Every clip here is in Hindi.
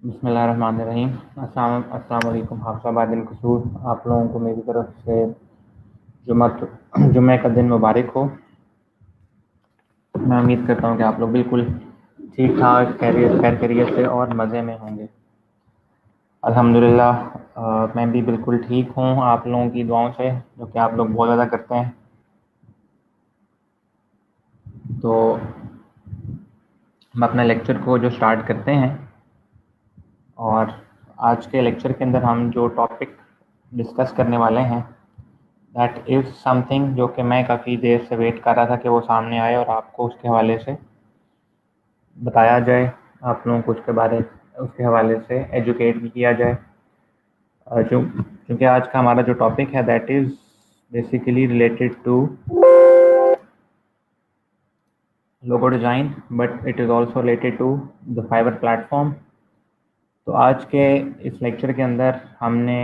बिस्मिल्लाहिर्रहमानिर्रहीम। अस्सलाम वालेकुम हाफ़िज़ कसूर। आप लोगों को मेरी तरफ से जुम्मे का दिन मुबारक हो। मैं उम्मीद करता हूँ कि आप लोग बिल्कुल ठीक ठाक खैर खैरियत से और मज़े में होंगे। अल्हम्दुलिल्लाह मैं भी बिल्कुल ठीक हूँ आप लोगों की दुआओं से, जो कि आप लोग बहुत ज़्यादा करते हैं। तो हम अपने लेक्चर को जो स्टार्ट करते हैं, और आज के लेक्चर के अंदर हम जो टॉपिक डिस्कस करने वाले हैं दैट इज़ समथिंग जो कि मैं काफ़ी देर से वेट कर रहा था कि वो सामने आए और आपको उसके हवाले से बताया जाए, आप लोगों को उसके हवाले से एजुकेट भी किया जाए। क्योंकि आज का हमारा जो टॉपिक है that is basically related to logo design, but it is also related to the Fiverr platform. तो आज के इस लेक्चर के अंदर हमने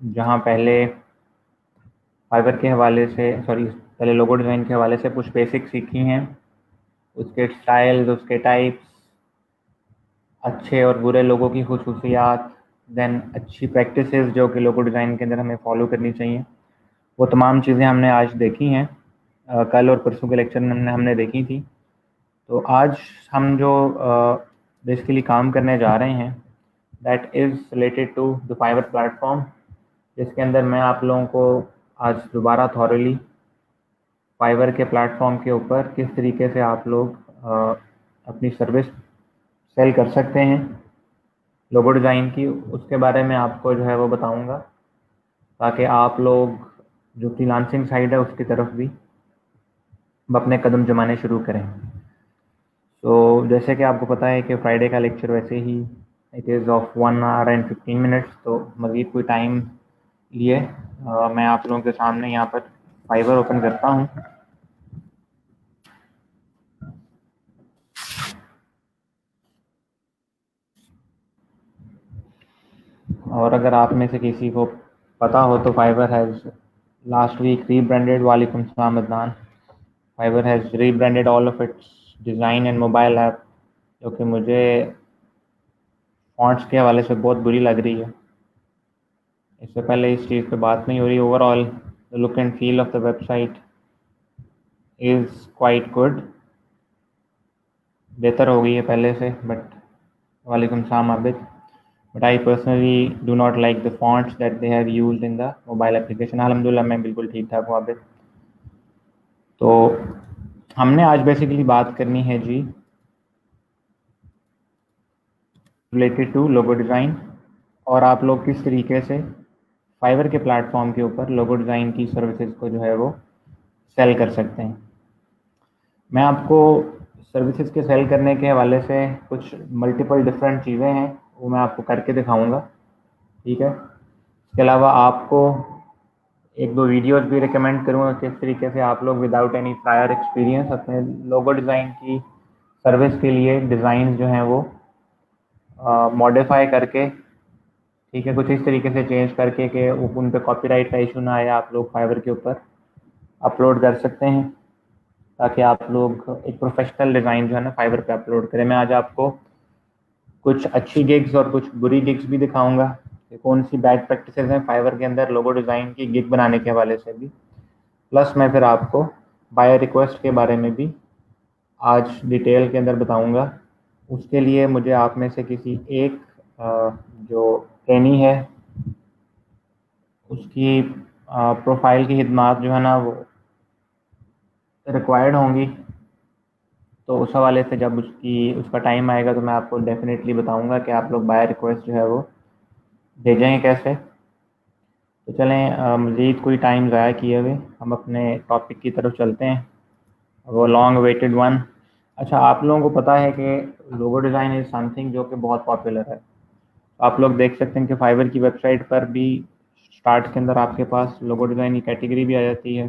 जहाँ पहले फाइवर के हवाले से पहले लोगो डिज़ाइन के हवाले से कुछ बेसिक सीखी हैं, उसके स्टाइल्स, उसके टाइप्स, अच्छे और बुरे लोगों की खसूसियात, देन अच्छी प्रैक्टिसेस जो कि लोगो डिज़ाइन के अंदर हमें फॉलो करनी चाहिए, वो तमाम चीज़ें हमने आज देखी हैं। कल और परसों के लेक्चर में हमने देखी थी। तो आज हम जो बेसिकली काम करने जा रहे हैं that is related to the Fiverr platform, जिसके अंदर मैं आप लोगों को आज दोबारा थॉरली फाइवर के प्लेटफॉर्म के ऊपर किस तरीके से आप लोग अपनी सर्विस सेल कर सकते हैं लोगो डिज़ाइन की, उसके बारे में आपको जो है वो बताऊंगा, ताकि आप लोग जो फ्रीलांसिंग साइड है उसकी तरफ भी अपने कदम जमाने शुरू करें। तो जैसे कि आपको पता है कि फ्राइडे का लेक्चर वैसे ही it is of 1 hour and 15 minutes, तो मज़ीद कोई टाइम लिए मैं आप लोगों के सामने यहाँ पर फाइवर ओपन करता हूँ। और अगर आप में से किसी को पता हो तो Fiverr has last week rebranded, वालेकुम सलाम Adnan, Fiverr has rebranded all of its design and mobile app, जो कि मुझे फॉन्ट्स के हवाले से बहुत बुरी लग रही है। इससे पहले इस चीज़ पे बात नहीं हो रही। Overall the look and feel of the website is quite good, बेहतर हो गई है पहले से, बट वालेकुम सलाम Abid, but I personally do not like the fonts that they have used in the mobile application. अल्हम्दुलिल्लाह मैं बिल्कुल ठीक ठाक हूँ आबिद। तो हमने आज बेसिकली बात करनी है जी रिलेटेड टू लोगो डिज़ाइन, और आप लोग किस तरीके से फाइवर के प्लेटफॉर्म के ऊपर लोगो डिज़ाइन की सर्विसेज को जो है वो सेल कर सकते हैं। मैं आपको सर्विसेज के सेल करने के हवाले से कुछ मल्टीपल डिफरेंट चीज़ें हैं वो मैं आपको करके दिखाऊंगा, ठीक है। इसके अलावा आपको एक दो वीडियोस भी रिकमेंड करूँगा किस तरीके से आप लोग विदाउट एनी प्रायर एक्सपीरियंस अपने लोगो डिज़ाइन की सर्विस के लिए डिज़ाइन जो हैं वो मॉडिफाई करके, ठीक है, कुछ इस तरीके से चेंज करके कि उन पे कॉपीराइट का इशू ना आए, आप लोग फाइवर के ऊपर अपलोड कर सकते हैं, ताकि आप लोग एक प्रोफेशनल डिज़ाइन जो है ना फाइवर पे अपलोड करें। मैं आज आपको कुछ अच्छी गिग्स और कुछ बुरी गिग्स भी दिखाऊंगा कि कौन सी बैड प्रैक्टिसेस हैं फाइवर के अंदर लोगो डिज़ाइन की गिग बनाने के हवाले से भी। प्लस मैं फिर आपको बाय रिक्वेस्ट के बारे में भी आज डिटेल के अंदर बताऊंगा। उसके लिए मुझे आप में से किसी एक जो ट्रेनी है उसकी प्रोफाइल की हिदमात जो है ना वो रिक्वायर्ड होंगी। तो उस हवाले से जब उसका टाइम आएगा तो मैं आपको डेफिनेटली बताऊंगा कि आप लोग बाय रिक्वेस्ट जो है वो भेजेंगे कैसे। तो चलें मज़ीद कोई टाइम ज़ाया किए हुए हम अपने टॉपिक की तरफ चलते हैं, वो लॉन्ग वेटेड वन। अच्छा, आप लोगों को पता है कि लोगो डिज़ाइन इज़ समथिंग जो कि बहुत पॉपुलर है। आप लोग देख सकते हैं कि फाइवर की वेबसाइट पर भी स्टार्ट के अंदर आपके पास लोगो डिज़ाइन की कैटेगरी भी आ जाती है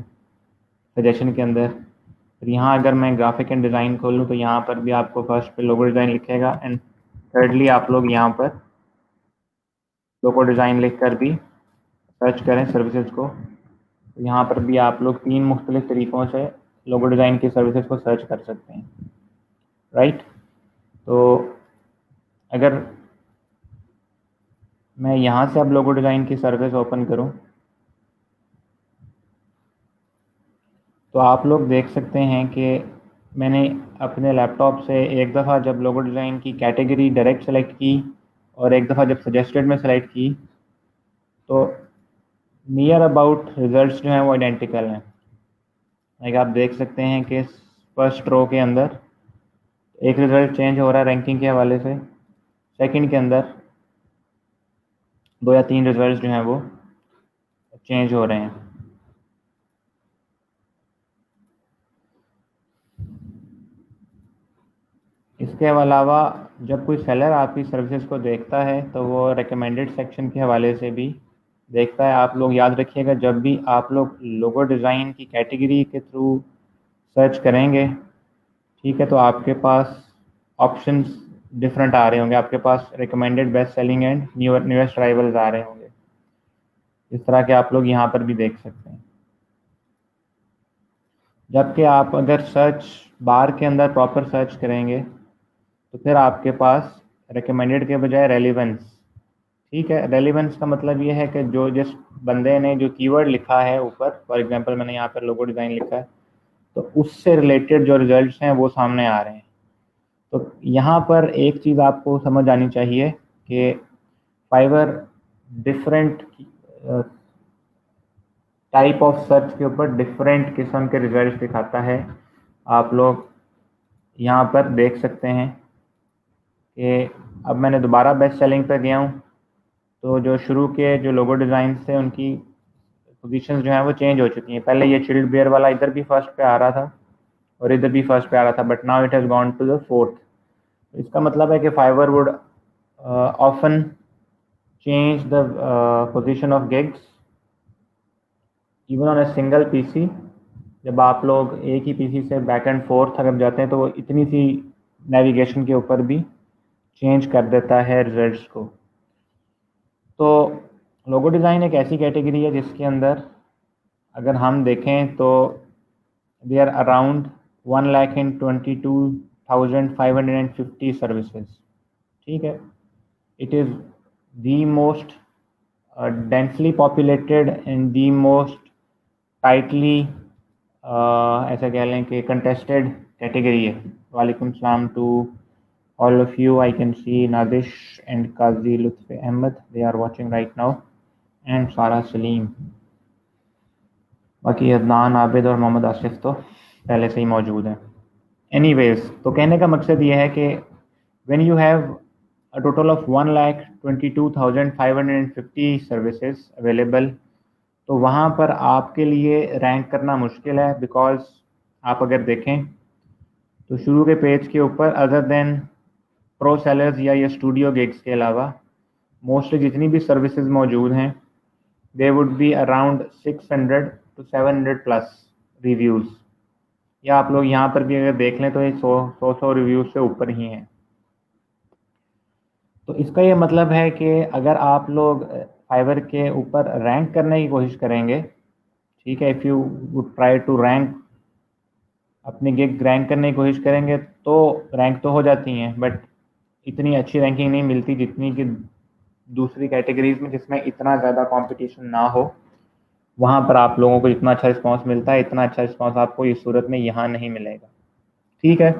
सजेशन के अंदर। फिर यहाँ अगर मैं ग्राफिक एंड डिज़ाइन खोलूँ तो यहाँ पर भी आपको फर्स्ट पे लोगो डिज़ाइन लिखेगा, एंड थर्डली आप लोग यहाँ पर लोगो डिज़ाइन लिख कर भी सर्च करें सर्विसेज को, तो यहाँ पर भी आप लोग 3 मुख्तलिफ तरीक़ों से लोगो डिज़ाइन की सर्विसेज को सर्च कर सकते हैं, राइट। तो अगर मैं यहाँ से अब लोगो डिज़ाइन की सर्विस ओपन करूँ तो आप लोग देख सकते हैं कि मैंने अपने लैपटॉप से एक दफ़ा जब लोगो डिज़ाइन की कैटेगरी डायरेक्ट सेलेक्ट की और एक दफ़ा जब सजेस्टेड में सेलेक्ट की तो नियर अबाउट रिजल्ट्स जो हैं वो आइडेंटिकल हैं। लाइक आप देख सकते हैं कि फर्स्ट रो के अंदर एक रिज़ल्ट चेंज हो रहा है रैंकिंग के हवाले से, सेकंड के अंदर 2 या 3 रिजल्ट्स जो हैं वो चेंज हो रहे हैं। इसके अलावा जब कोई सेलर आपकी सर्विसेज को देखता है तो वो रिकमेंडेड सेक्शन के हवाले से भी देखता है। आप लोग याद रखिएगा, जब भी आप लोग लोगो डिज़ाइन की कैटेगरी के थ्रू सर्च करेंगे, ठीक है, तो आपके पास ऑप्शंस डिफरेंट आ रहे होंगे। आपके पास recommended, best selling and newest arrivals आ रहे होंगे। इस तरह के आप लोग यहाँ पर भी देख सकते हैं। जबकि आप अगर सर्च बार के अंदर प्रॉपर सर्च करेंगे तो फिर आपके पास रिकमेंडेड के बजाय रेलिवेंस, ठीक है, रेलिवेंस का मतलब ये है कि जो जिस बंदे ने जो कीवर्ड लिखा है ऊपर, फॉर एग्जांपल मैंने यहाँ पर लोगो डिज़ाइन लिखा है, तो उससे रिलेटेड जो रिजल्ट्स हैं वो सामने आ रहे हैं। तो यहाँ पर एक चीज़ आपको समझ आनी चाहिए कि Fiverr different type of search के ऊपर डिफरेंट किस्म के रिजल्ट दिखाता है। आप लोग यहाँ पर देख सकते हैं कि अब मैंने दोबारा बेस्ट सेलिंग पर गया हूँ तो जो शुरू के जो लोगो डिज़ाइन थे उनकी पोजीशंस जो हैं वो चेंज हो चुकी हैं। पहले ये चिल्ड बियर वाला इधर भी फर्स्ट पे आ रहा था और इधर भी फर्स्ट पे आ रहा था, but now it has gone to the fourth. इसका मतलब है कि Fiverr would often change the position of gigs even on a single PC. जब आप लोग एक ही पीसी से बैक एंड फोर्थ अगर जाते हैं तो वो इतनी सी नेविगेशन के ऊपर भी चेंज कर देता है रिजल्ट्स को। तो लोगो डिज़ाइन एक ऐसी कैटेगरी है जिसके अंदर अगर हम देखें तो दे आर अराउंड 1,22,550 सर्विसेज, ठीक है। It is the most densely populated and the most tightly ऐसा कह लें कि कंटेस्टेड कैटेगरी है। वालेकुम सलाम to all of you. I can see Nadish and Qazi Lutfi Ahmed, they are watching right now, and Farah Salim. बाकी अदनान आबिद और मोहम्मद आसिफ तो पहले से ही मौजूद हैं। एनीवेज, तो कहने का मकसद ये है कि when you have a total of 1,22,550 services available, तो वहाँ पर आपके लिए रैंक करना मुश्किल है। बिकॉज आप अगर देखें तो शुरू के पेज के ऊपर अदर देन प्रो सेलर्स या ये स्टूडियो गिग्स के अलावा मोस्टली जितनी भी सर्विसेज मौजूद हैं they would be around 600 to 700 plus reviews, या आप लोग यहाँ पर भी अगर देख लें तो ये 100 रिव्यूज़ से ऊपर ही हैं। तो इसका ये मतलब है कि अगर आप लोग फाइवर के ऊपर रैंक करने की कोशिश करेंगे, ठीक है, if you would try to rank, अपनी गिग रैंक करने की कोशिश करेंगे तो रैंक तो हो जाती हैं, बट इतनी अच्छी रैंकिंग नहीं मिलती जितनी कि दूसरी कैटेगरीज में जिसमें इतना ज़्यादा कंपटीशन ना हो। वहाँ पर आप लोगों को जितना अच्छा रिस्पांस मिलता है, इतना अच्छा रिस्पांस आपको इस सूरत में यहाँ नहीं मिलेगा, ठीक है।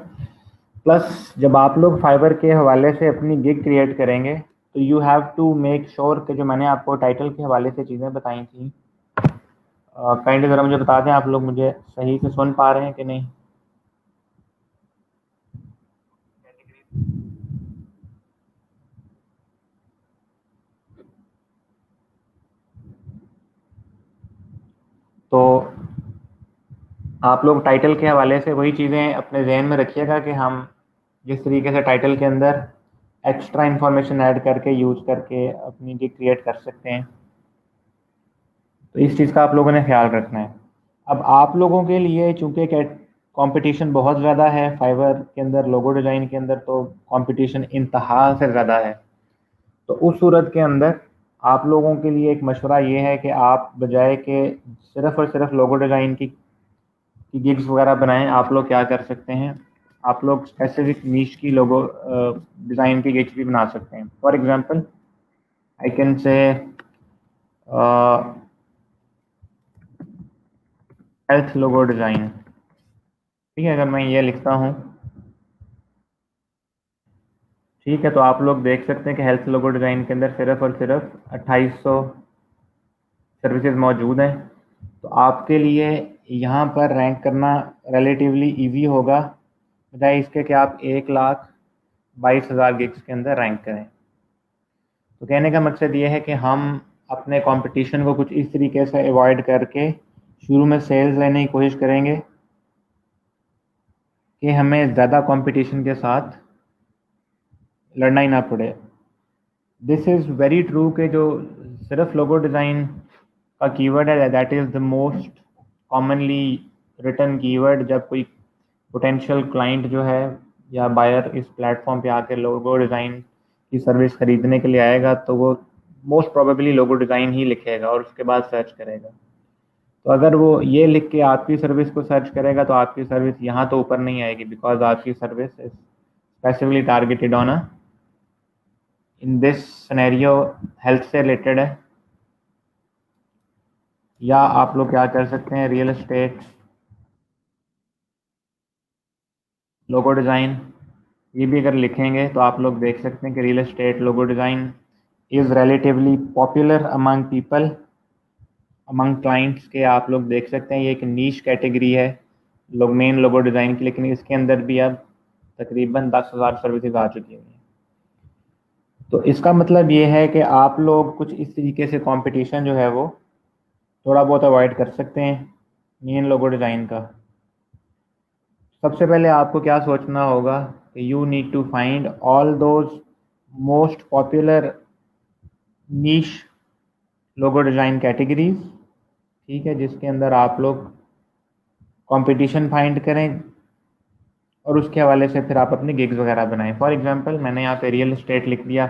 प्लस जब आप लोग फाइवर के हवाले से अपनी गिग क्रिएट करेंगे तो you have to make sure कि जो मैंने आपको टाइटल के हवाले से चीज़ें बताई थी, काइंडली ज़रा मुझे बता दें आप लोग मुझे सही से सुन पा रहे हैं कि नहीं। तो आप लोग टाइटल के हवाले से वही चीज़ें अपने जहन में रखिएगा कि हम जिस तरीके से टाइटल के अंदर एक्स्ट्रा इंफॉर्मेशन ऐड करके यूज़ करके अपनी गिग क्रिएट कर सकते हैं, तो इस चीज़ का आप लोगों ने ख्याल रखना है। अब आप लोगों के लिए चूँकि कंपटीशन बहुत ज़्यादा है फाइवर के अंदर, लोगो डिज़ाइन के अंदर तो कंपटीशन इंतहा से ज़्यादा है। तो उस सूरत के अंदर आप लोगों के लिए एक मशवरा ये है कि आप बजाय के सिर्फ़ और सिर्फ लोगो डिज़ाइन की गिग्स वगैरह बनाएं, आप लोग क्या कर सकते हैं, आप लोग स्पेसिफिक नीश की लोगो डिज़ाइन की गिग्स भी बना सकते हैं। For example I can say health logo design. ठीक है, अगर मैं ये लिखता हूँ, ठीक है, तो आप लोग देख सकते हैं कि हेल्थ लोगो डिज़ाइन के अंदर सिर्फ और सिर्फ 2800 सर्विसेज मौजूद हैं। तो आपके लिए यहाँ पर रैंक करना रिलेटिवली इजी होगा, बजाय इसके कि आप 1,22,000 गिग्स के अंदर रैंक करें। तो कहने का मकसद ये है कि हम अपने कंपटीशन को कुछ इस तरीके से अवॉइड करके शुरू में सेल्स लेने की कोशिश करेंगे कि हमें ज़्यादा कंपटीशन के साथ लड़ना ही ना पड़े। दिस इज़ वेरी ट्रू कि जो सिर्फ लोगो डिज़ाइन का कीवर्ड है, that is the most commonly written keyword. जब कोई पोटेंशियल क्लाइंट जो है या बायर इस प्लेटफॉर्म पे आकर लोगो डिज़ाइन की सर्विस खरीदने के लिए आएगा, तो वो मोस्ट प्रोबेबली लोगो डिज़ाइन ही लिखेगा और उसके बाद सर्च करेगा। तो अगर वो ये लिख के आपकी सर्विस को सर्च करेगा, तो आपकी सर्विस यहाँ तो ऊपर नहीं आएगी, बिकॉज आपकी service is specifically targeted on in this scenario health से रिलेटेड है। या आप लोग क्या कर सकते हैं, रियल एस्टेट लोगो डिज़ाइन ये भी अगर लिखेंगे तो आप लोग देख सकते हैं कि real estate logo design is relatively popular among people, among clients के। आप लोग देख सकते हैं ये एक नीश कैटेगरी है लोग मेन लोगो डिज़ाइन की, लेकिन इसके अंदर भी अब तकरीबन 10,000 सर्विसेज आ चुकी हैं। तो इसका मतलब ये है कि आप लोग कुछ इस तरीके से कंपटीशन जो है वो थोड़ा बहुत अवॉइड कर सकते हैं मेन लोगो डिज़ाइन का। सबसे पहले आपको क्या सोचना होगा कि you need to find all those most popular niche logo design categories, ठीक है, जिसके अंदर आप लोग कंपटीशन फाइंड करें और उसके हवाले से फिर आप अपनी गिग्स वगैरह बनाएं। फॉर एग्जांपल मैंने यहाँ पे रियल एस्टेट लिख दिया।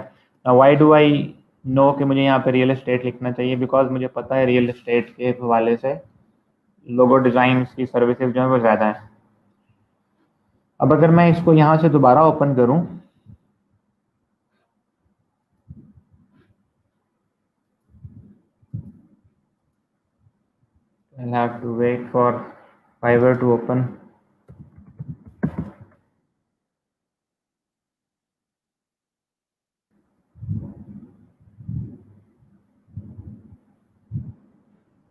वाई डू आई नो कि मुझे यहाँ पे रियल एस्टेट लिखना चाहिए, बिकॉज मुझे पता है रियल एस्टेट के हवाले से लोगो डिज़ाइन की सर्विसेज जो है वो ज़्यादा है। अब अगर मैं इसको यहाँ से दोबारा ओपन करूँ, I'll have to wait for Fiverr to open.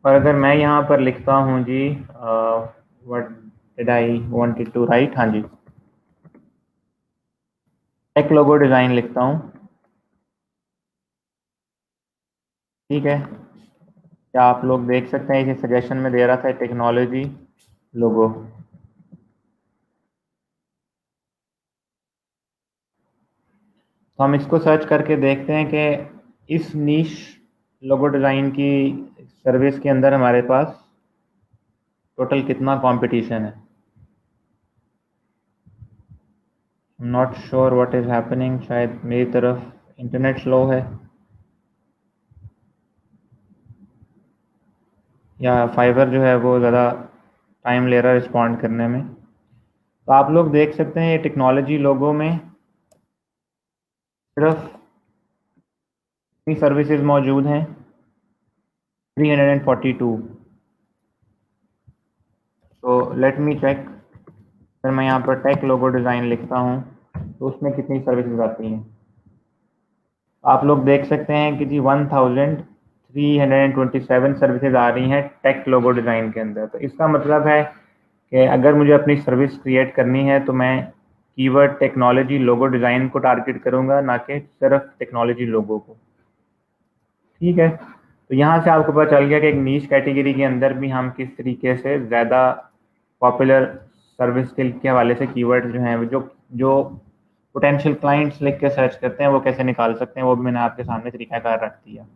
और अगर मैं यहाँ पर लिखता हूँ जी what did I wanted to write, हाँ जी, टेक लोगो डिज़ाइन लिखता हूँ, ठीक है। क्या आप लोग देख सकते हैं इसे सजेशन में दे रहा था टेक्नोलॉजी लोगो। तो हम इसको सर्च करके देखते हैं कि इस नीश लोगो डिज़ाइन की सर्विस के अंदर हमारे पास टोटल कितना कंपटीशन है। Not sure what is happening, शायद मेरी तरफ इंटरनेट स्लो है या फाइवर जो है वो ज़्यादा टाइम ले रहा है रिस्पॉन्ड करने में। तो आप लोग देख सकते हैं ये टेक्नोलॉजी लोगो में सिर्फ इतनी सर्विसेज मौजूद हैं 342। तो लेट मी चेक, अगर मैं यहाँ पर टेक लोगो डिज़ाइन लिखता हूँ तो उसमें कितनी सर्विसेज आती हैं। आप लोग देख सकते हैं कि जी 1327 सर्विसेज आ रही हैं टेक लोगो डिज़ाइन के अंदर। तो इसका मतलब है कि अगर मुझे अपनी सर्विस क्रिएट करनी है तो मैं कीवर्ड टेक्नोलॉजी लोगो डिज़ाइन को टारगेट करूँगा, ना कि सिर्फ टेक्नोलॉजी लोगो को, ठीक है। तो यहाँ से आपको पता चल गया कि एक नीश कैटेगरी के अंदर भी हम किस तरीके से ज़्यादा पॉपुलर सर्विस के हवाले से कीवर्ड जो हैं जो जो पोटेंशियल क्लाइंट्स लिख के सर्च करते हैं वो कैसे निकाल सकते हैं, वो भी मैंने आपके सामने तरीकाकार रख दिया।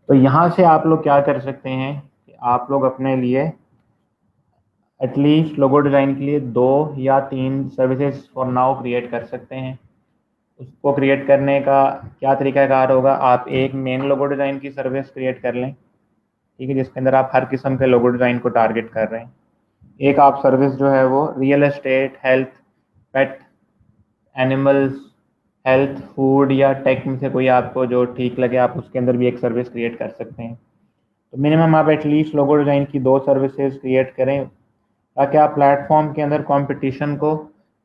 तो यहाँ से आप लोग क्या कर सकते हैं कि आप लोग अपने लिए एटलीस्ट लोगो डिज़ाइन के लिए 2 या 3 सर्विसेज फॉर नाउ क्रिएट कर सकते हैं। उसको क्रिएट करने का क्या तरीकाकार होगा, आप एक मेन लोगो डिज़ाइन की सर्विस क्रिएट कर लें, ठीक है, जिसके अंदर आप हर किस्म के लोगो डिज़ाइन को टारगेट कर रहे हैं। एक आप सर्विस जो है वो रियल एस्टेट, हेल्थ, पेट, एनिमल्स हेल्थ, फूड या टेक में से कोई आपको जो ठीक लगे आप उसके अंदर भी एक सर्विस क्रिएट कर सकते हैं। तो मिनिमम आप एटलीस्ट लोगो डिज़ाइन की 2 सर्विसेज क्रिएट करें ताकि आप प्लेटफॉर्म के अंदर कंपटीशन को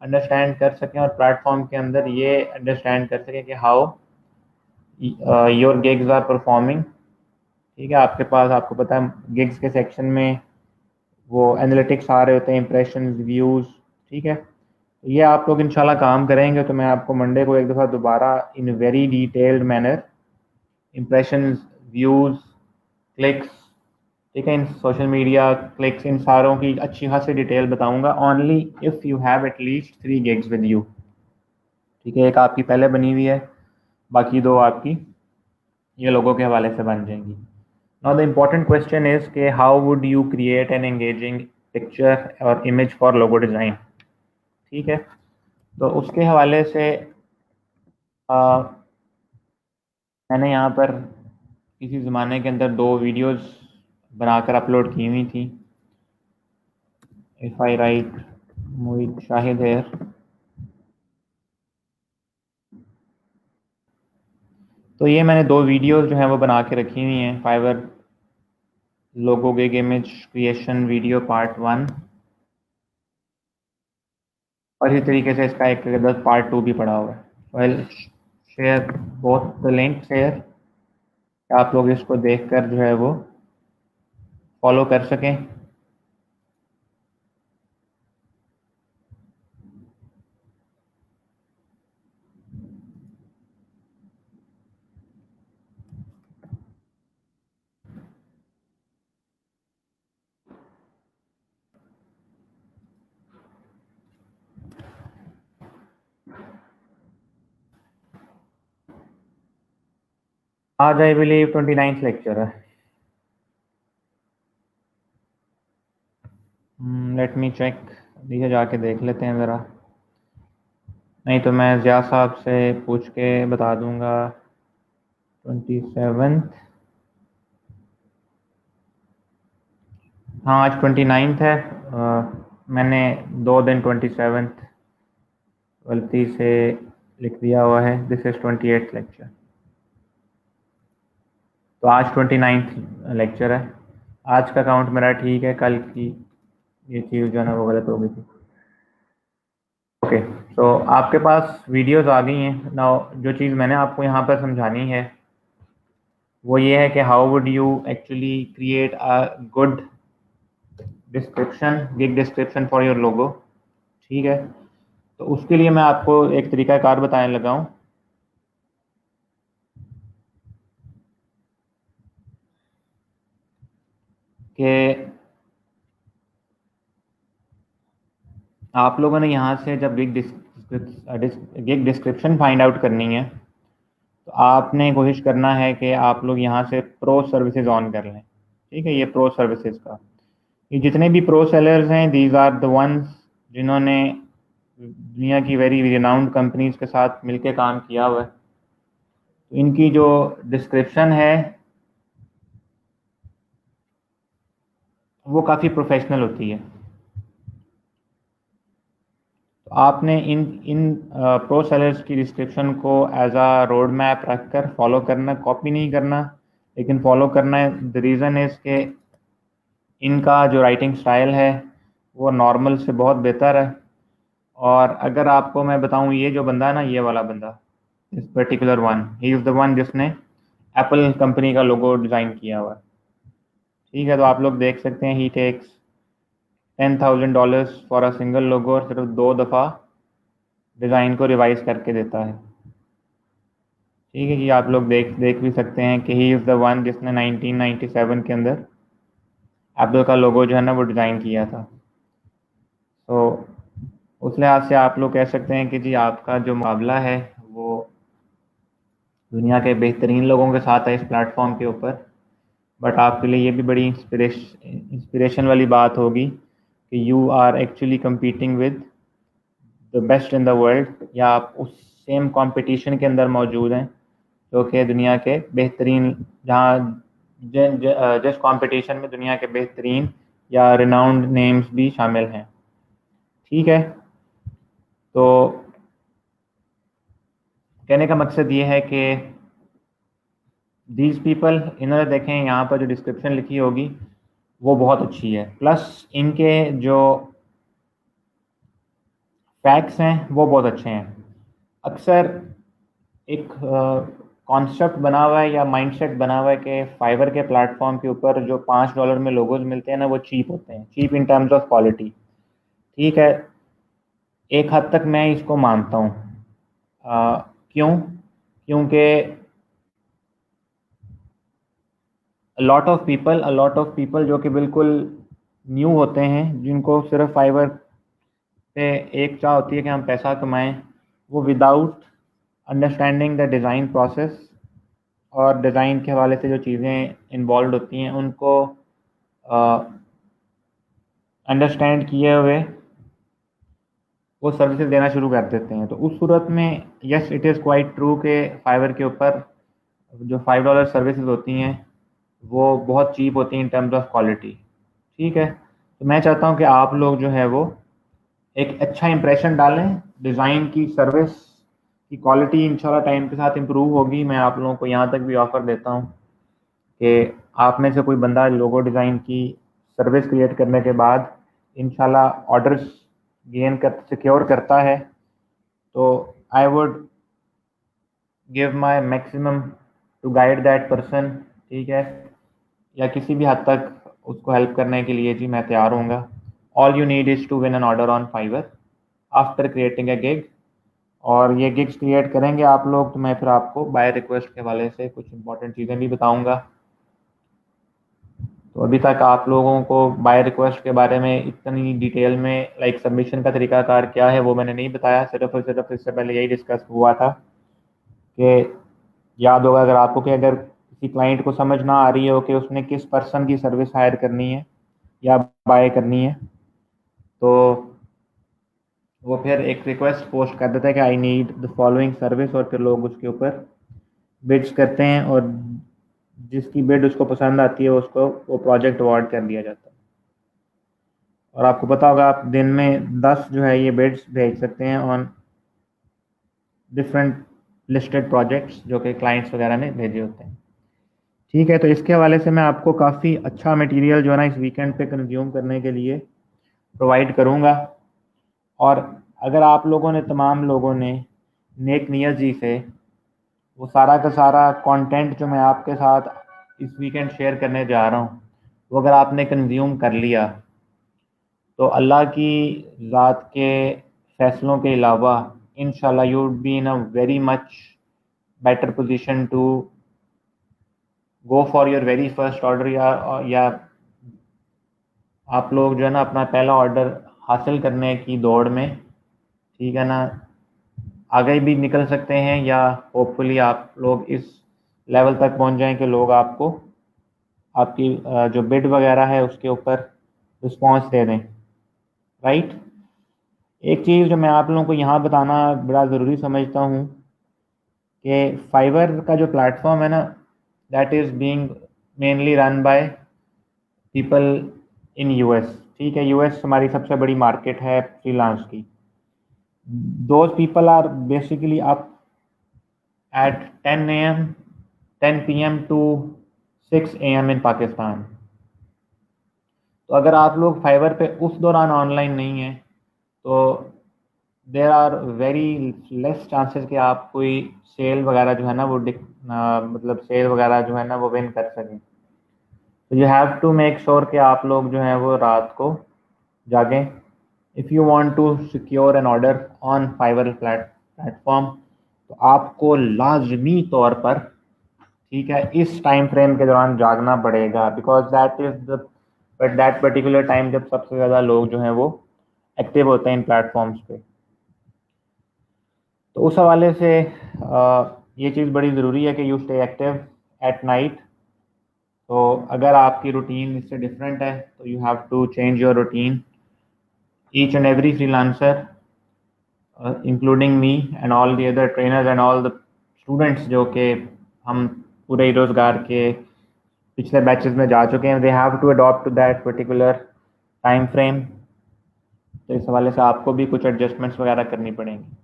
अंडरस्टैंड कर सकें और प्लेटफॉर्म के अंदर ये अंडरस्टैंड कर सकें कि how your gigs are performing. ठीक है, आपके पास आपको पता है गिग्स के सेक्शन में वो एनालिटिक्स आ रहे होते हैं, इंप्रेशन, व्यूज़। ठीक है, तो ये आप लोग इंशाल्लाह काम करेंगे तो मैं आपको मंडे को एक दफ़ा दोबारा in very detailed manner impressions, views, clicks, ठीक है, इन सोशल मीडिया क्लिक्स, इन सारों की अच्छी खासी डिटेल बताऊंगा only if you have at least 3 gigs with you. ठीक है, एक आपकी पहले बनी हुई है, बाकी 2 आपकी ये लोगों के हवाले से बन जाएंगी। Now the important question is के how would you create an engaging picture और इमेज फॉर लोगो डिज़ाइन। ठीक है, तो उसके हवाले से मैंने यहाँ पर किसी ज़माने के अंदर 2 वीडियोस बनाकर अपलोड की हुई थी। इफ़ आई राइट मोहित शाहिद है। तो ये मैंने 2 वीडियोस जो हैं वो बना के रखी हुई हैं, Fiverr logo gig image creation video part 1, और इसी तरीके से इसका एक पार्ट 2 भी पड़ा हुआ है। Well share both the link share, आप लोग इसको देखकर जो है वो फॉलो कर सकें। आज आई बिलीव 29th लेक्चर है। लेट मी चेक, नीचे जाके देख लेते हैं ज़रा, नहीं तो मैं ज़िया साहब से पूछ के बता दूंगा। 27th, हाँ आज 29th है। मैंने 2 दिन 27th गलती से लिख दिया हुआ है। This is 28th lecture. तो आज 29th लेक्चर है। आज का काउंट मेरा ठीक है, कल की ये चीज़ जो है ना वो गलत हो गई थी। ओके, तो आपके पास वीडियोस आ गई हैं ना। जो चीज़ मैंने आपको यहाँ पर समझानी है वो ये है कि how would you actually create a good description, gig description for your logo. ठीक है, तो उसके लिए मैं आपको एक तरीकाकार बताने लगा हूँ कि आप लोगों ने यहाँ से जब गिग डिस्क्रिप्शन फाइंड आउट करनी है तो आपने कोशिश करना है कि आप लोग यहाँ से प्रो सर्विसेज ऑन कर लें। ठीक है, ये प्रो सर्विसेज का, ये जितने भी प्रो सेलर्स हैं दीज आर द वंस जिन्होंने दुनिया की वेरी रिनाउंड कंपनीज के साथ मिलकर काम किया हुआ है। तो इनकी जो डिस्क्रिप्शन है वो काफ़ी प्रोफेशनल होती है। तो आपने इन इन प्रो सेलर्स की डिस्क्रिप्शन को एज अ रोड मैप रख कर फॉलो करना, कॉपी नहीं करना लेकिन फॉलो करना है। द रीज़न इज़ के इनका जो राइटिंग स्टाइल है वो नॉर्मल से बहुत बेहतर है। और अगर आपको मैं बताऊं, ये जो बंदा है ना, ये वाला बंदा, इस particular one, he is the one जिसने एप्पल कंपनी का लोगो डिज़ाइन किया हुआ है। ठीक है, तो आप लोग देख सकते हैं ही टेक्स $10,000 फॉर अ सिंगल लोगो, और सिर्फ 2 दफ़ा डिज़ाइन को रिवाइज करके देता है। ठीक है जी, आप लोग देख देख भी सकते हैं कि ही इज़ द वन जिसने 1997 के अंदर एप्पल का लोगो जो है ना वो डिज़ाइन किया था। तो उस लिहाज से आप लोग कह सकते हैं कि जी आपका जो मुकाबला है वो दुनिया के बेहतरीन लोगों के साथ है इस प्लेटफॉर्म के ऊपर। बट आपके लिए ये भी बड़ी इंस्पिरेशन वाली बात होगी कि you are actually competing with the best in the world, या आप उस सेम कंपटीशन के अंदर मौजूद हैं जो कि दुनिया के बेहतरीन, जहाँ जिस कंपटीशन में दुनिया के बेहतरीन या रिनाउंड नेम्स भी शामिल हैं। ठीक है, तो कहने का मकसद ये है कि दीज पीपल, इन्होंने देखें यहाँ पर जो डिस्क्रिप्शन लिखी होगी वो बहुत अच्छी है, प्लस इनके जो फैक्ट्स हैं वो बहुत अच्छे हैं। अक्सर एक कॉन्सेप्ट बना हुआ है या माइंडसेट बना हुआ है कि फाइवर के प्लेटफॉर्म के ऊपर जो $5 में लोगोज मिलते हैं ना, वो चीप होते हैं, cheap in terms of quality. ठीक है, एक हद तक मैं इसको मानता हूँ। क्यों? क्योंकि अ लॉट ऑफ पीपल जो कि बिल्कुल न्यू होते हैं, जिनको सिर्फ फाइवर पे एक चाह होती है कि हम पैसा कमाएं, वो without understanding the design process और डिज़ाइन के हवाले से जो चीज़ें इन्वॉल्व होती हैं उनको अंडरस्टैंड किए हुए वो सर्विसेज देना शुरू कर देते हैं। तो उस सूरत में yes, it is quite true के फाइवर के ऊपर जो $5 सर्विसेज होती हैं वो बहुत चीप होती हैं इन टर्म्स ऑफ क्वालिटी। ठीक है, तो मैं चाहता हूँ कि आप लोग जो है वो एक अच्छा इंप्रेशन डालें, डिज़ाइन की सर्विस की क्वालिटी इंशाल्लाह टाइम के साथ इम्प्रूव होगी। मैं आप लोगों को यहाँ तक भी ऑफ़र देता हूँ कि आप में से कोई बंदा लोगो डिज़ाइन की सर्विस क्रिएट करने के बाद इंशाल्लाह ऑर्डर्स गेन कर सिक्योर करता है, तो I would give my maximum to guide that person. ठीक है, या किसी भी हद तक उसको हेल्प करने के लिए जी मैं तैयार हूँगा। All you need is to win an order on Fiverr after creating a gig. और ये गिग्स क्रिएट करेंगे आप लोग तो मैं फिर आपको बाय रिक्वेस्ट के हवाले से कुछ इंपॉर्टेंट चीज़ें भी बताऊँगा। तो अभी तक आप लोगों को बाय रिक्वेस्ट के बारे में इतनी डिटेल में लाइक सबमिशन का तरीकाकार क्या है वो मैंने नहीं बताया, सिर्फ और सिर्फ इससे पहले यही डिस्कस हुआ था कि याद होगा अगर आपको कि अगर किसी क्लाइंट को समझ ना आ रही हो कि उसने किस पर्सन की सर्विस हायर करनी है या बाय करनी है, तो वो फिर एक रिक्वेस्ट पोस्ट कर देता है कि I need the following service, और फिर लोग उसके ऊपर बिड्स करते हैं और जिसकी बिड उसको पसंद आती है उसको वो प्रोजेक्ट अवार्ड कर दिया जाता है। और आपको पता होगा आप दिन में 10 जो है ये बिड्स भेज सकते हैं ऑन डिफरेंट लिस्टेड प्रोजेक्ट्स जो कि क्लाइंट्स वगैरह ने भेजे होते हैं। ठीक है, तो इसके हवाले से मैं आपको काफ़ी अच्छा मटेरियल जो है ना इस वीकेंड पे कंज्यूम करने के लिए प्रोवाइड करूँगा। और अगर आप लोगों ने, तमाम लोगों ने नेक नियत जी से वो सारा का सारा कंटेंट जो मैं आपके साथ इस वीकेंड शेयर करने जा रहा हूँ वो अगर आपने कंज्यूम कर लिया, तो अल्लाह की ज़ात के फ़ैसलों के अलावा इंशाल्लाह you would be in a very much better position to go for your very first order, या आप लोग जो है ना अपना पहला ऑर्डर हासिल करने की दौड़ में, ठीक है ना, आगे भी निकल सकते हैं, या होपफुली आप लोग इस लेवल तक पहुंच जाएं कि लोग आपको आपकी जो बिड वगैरह है उसके ऊपर रिस्पॉन्स दे दें। राइट, एक चीज़ जो मैं आप लोगों को यहाँ बताना बड़ा ज़रूरी समझता हूँ कि फाइवर का जो प्लेटफॉर्म है ना, that is being mainly run by people in US. ठीक है, यूएस हमारी सबसे बड़ी मार्केट है फ्रीलांस की। Those people are basically up at 10 a.m., 10 p.m. to 6 a.m. In Pakistan. तो अगर आप लोग फाइवर पे उस दौरान ऑनलाइन नहीं हैं तो there are very less chances कि आप कोई सेल वगैरह जो है ना वो मतलब सेल वगैरह जो है ना वो विन कर सकें। तो you have to make sure कि आप लोग जो हैं वो रात को जागें if you want to secure an order on Fiverr platform. तो आपको लाजमी तौर पर, ठीक है, इस टाइम फ्रेम के दौरान जागना पड़ेगा, because that is the that particular time जब सबसे ज़्यादा लोग जो हैं वो एक्टिव होते हैं इन प्लेटफॉर्म्स पे। तो उस हवाले से ये चीज़ बड़ी ज़रूरी है कि you stay active at night. तो अगर आपकी रूटीन इससे डिफरेंट है तो you have to change your routine. Each and every freelancer including me and all the other trainers and all the students जो कि हम पूरे रोज़गार के पिछले बैचेस में जा चुके हैं, they have to adopt to that particular time frame. तो इस हवाले से आपको भी कुछ एडजस्टमेंट्स वगैरह करनी पड़ेंगी।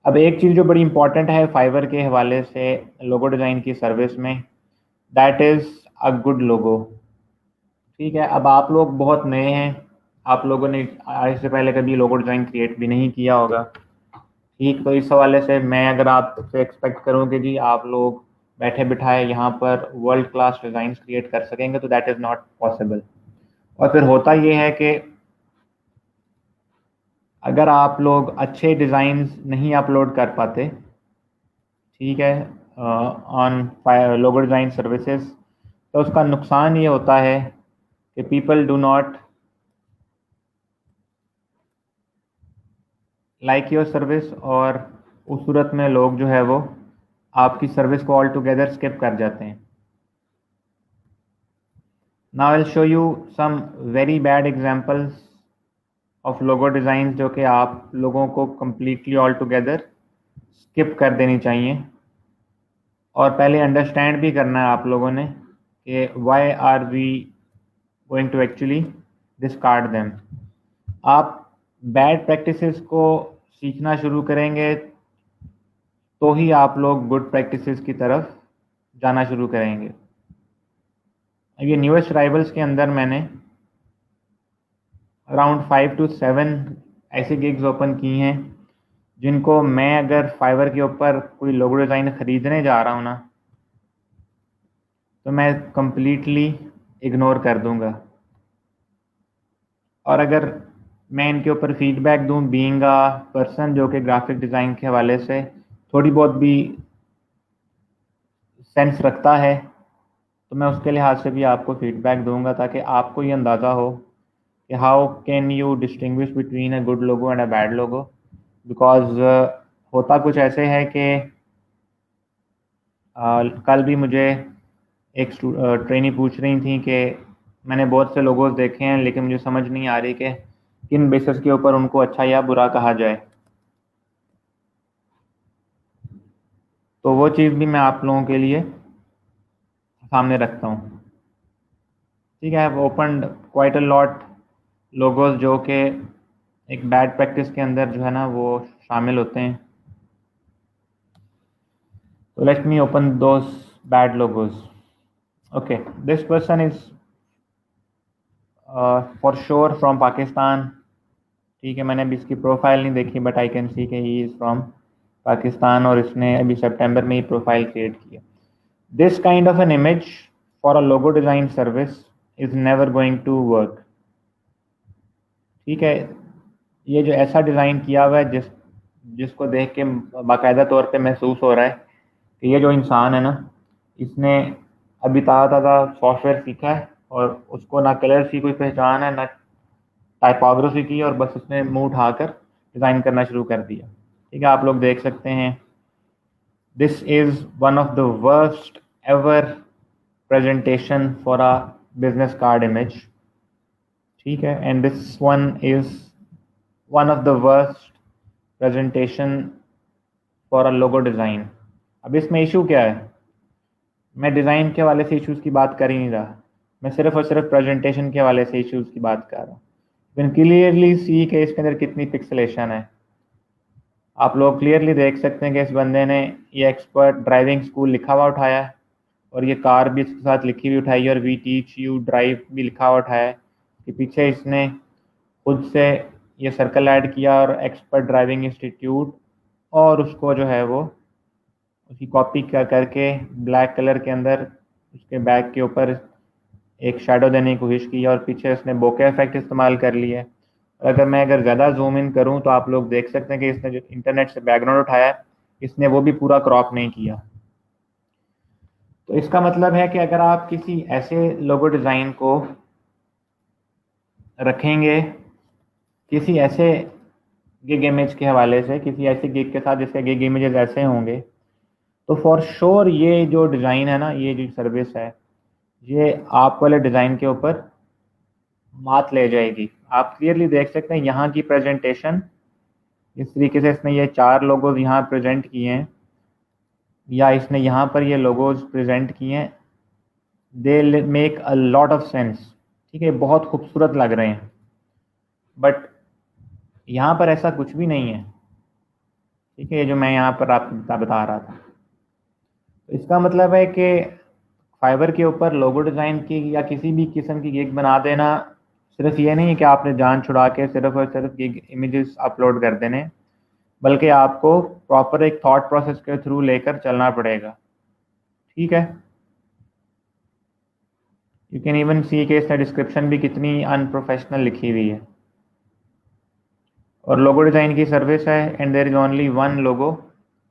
अब एक चीज़ जो बड़ी इंपॉर्टेंट है फाइवर के हवाले से लोगो डिज़ाइन की सर्विस में, दैट इज़ अ गुड लोगो। ठीक है, अब आप लोग बहुत नए हैं, आप लोगों ने आज से पहले कभी लोगो डिज़ाइन क्रिएट भी नहीं किया होगा। ठीक, तो इस हवाले से मैं अगर आपसे एक्सपेक्ट करूं कि जी आप लोग बैठे बिठाए यहाँ पर वर्ल्ड क्लास डिज़ाइन क्रिएट कर सकेंगे, तो दैट इज़ नॉट पॉसिबल। और फिर होता ये है कि अगर आप लोग अच्छे डिज़ाइंस नहीं अपलोड कर पाते, ठीक है, ऑन लोगो डिज़ाइन सर्विसेज, तो उसका नुकसान ये होता है कि people do not like your service, और उस सूरत में लोग जो है वो आपकी सर्विस को ऑल टुगेदर स्किप कर जाते हैं। Now I will show you some very bad examples of logo design जो कि आप लोगों को कम्प्लीटली ऑल टुगेदर स्किप कर देनी चाहिए, और पहले अंडरस्टैंड भी करना है आप लोगों ने कि why are we going to actually discard them. आप बैड प्रैक्टिसेस को सीखना शुरू करेंगे तो ही आप लोग गुड प्रैक्टिसेस की तरफ जाना शुरू करेंगे। ये न्यूएस्ट राइवल्स के अंदर मैंने अराउंड 5 to 7 ऐसी गिग्स ओपन की हैं जिनको मैं अगर फाइवर के ऊपर कोई लोगो डिज़ाइन ख़रीदने जा रहा हूँ ना, तो मैं कम्प्लीटली इग्नोर कर दूँगा। और अगर मैं इनके ऊपर फीडबैक दूँ बीइंग अ पर्सन जो कि ग्राफिक डिज़ाइन के हवाले से थोड़ी बहुत भी सेंस रखता है, तो मैं उसके लिहाज से भी आपको फीडबैक दूंगा ताकि आपको ये अंदाज़ा हो कि how can you distinguish between a good logo and a bad logo. Because होता कुछ ऐसे है कि कल भी मुझे एक ट्रेनी पूछ रही थी कि मैंने बहुत से लोगोज देखे हैं लेकिन मुझे समझ नहीं आ रही कि किन बेसिस के ऊपर उनको अच्छा या बुरा कहा जाए। तो वो चीज़ भी मैं आप लोगों के लिए सामने रखता हूँ। ठीक है, I open quite a lot logos जो कि एक बैड प्रैक्टिस के अंदर जो है ना वो शामिल होते हैं। तो let me open those bad logos. Okay, this person is for sure from Pakistan. ठीक है, मैंने अभी इसकी प्रोफाइल नहीं देखी बट आई कैन सी कि ही इज़ फ्रॉम पाकिस्तान, और इसने अभी सितंबर में ही प्रोफाइल क्रिएट किया। This kind of an image for a logo design service is never going to work. ठीक है, ये जो ऐसा डिज़ाइन किया हुआ है जिसको देख के बाकायदा तौर पे महसूस हो रहा है कि ये जो इंसान है ना, इसने अभी ताज़ा ताज़ा सॉफ्टवेयर सीखा है और उसको ना कलर की कोई पहचान है ना टाइपोग्राफी की, और बस उसने मुंह उठाकर डिज़ाइन करना शुरू कर दिया। ठीक है, आप लोग देख सकते हैं this is one of the worst ever presentation for a business card image. ठीक है, and this one is one of the worst presentation for a logo design. अब इसमें इशू क्या है? मैं डिज़ाइन के हवाले से इश्यूज़ की बात कर ही नहीं रहा, मैं सिर्फ और सिर्फ प्रेजेंटेशन के हवाले से इश्यूज़ की बात कर रहा हूँ। यू कैन क्लियरली सी कि इसके अंदर कितनी पिक्सलेशन है। आप लोग क्लियरली देख सकते हैं कि इस बंदे ने ये एक्सपर्ट ड्राइविंग स्कूल लिखा हुआ उठाया है, और ये कार भी इसके साथ लिखी हुई उठाई है, और वी टीच यू ड्राइव भी लिखा हुआ उठाया है कि पीछे इसने खुद से ये सर्कल ऐड किया और एक्सपर्ट ड्राइविंग इंस्टीट्यूट, और उसको जो है वो उसकी कॉपी करके ब्लैक कलर के अंदर उसके बैग के ऊपर एक शेडो देने की कोशिश की, और पीछे उसने बोके इफेक्ट इस्तेमाल कर लिए। और अगर ज़्यादा जूम इन करूं तो आप लोग देख सकते हैं कि इसने जो इंटरनेट से बैकग्राउंड उठाया है, इसने वो भी पूरा क्रॉप नहीं किया। तो इसका मतलब है कि अगर आप किसी ऐसे लोगो डिज़ाइन को रखेंगे किसी ऐसे गिग इमेज के हवाले से, किसी ऐसे गिग के साथ जिसके गिग इमेजेस ऐसे होंगे, तो फॉर श्योर ये जो डिज़ाइन है ना, ये जो सर्विस है, ये आप वाले डिज़ाइन के ऊपर मात ले जाएगी। आप क्लियरली देख सकते हैं यहाँ की प्रेजेंटेशन, इस तरीके से इसने ये 4 लोगोज यहाँ प्रेजेंट किए हैं, या इसने यहाँ पर ये लोगोज प्रेजेंट किए हैं, they make a lot of sense. ठीक है, बहुत खूबसूरत लग रहे हैं, बट यहाँ पर ऐसा कुछ भी नहीं है। ठीक है, ये जो मैं यहाँ पर आपको बता रहा था। तो इसका मतलब है कि फाइवर के ऊपर लोगो डिज़ाइन की या किसी भी किस्म की गिग बना देना सिर्फ ये नहीं है कि आपने जान छुड़ा के सिर्फ और सिर्फ गिग इमेजेस अपलोड कर देने, बल्कि आपको प्रॉपर एक थॉट प्रोसेस के थ्रू लेकर चलना पड़ेगा। ठीक है, यू कैन इवन सी के इसका डिस्क्रिप्शन भी कितनी अनप्रोफेशनल लिखी हुई है। और लोगो डिज़ाइन की सर्विस है and there is only one logo,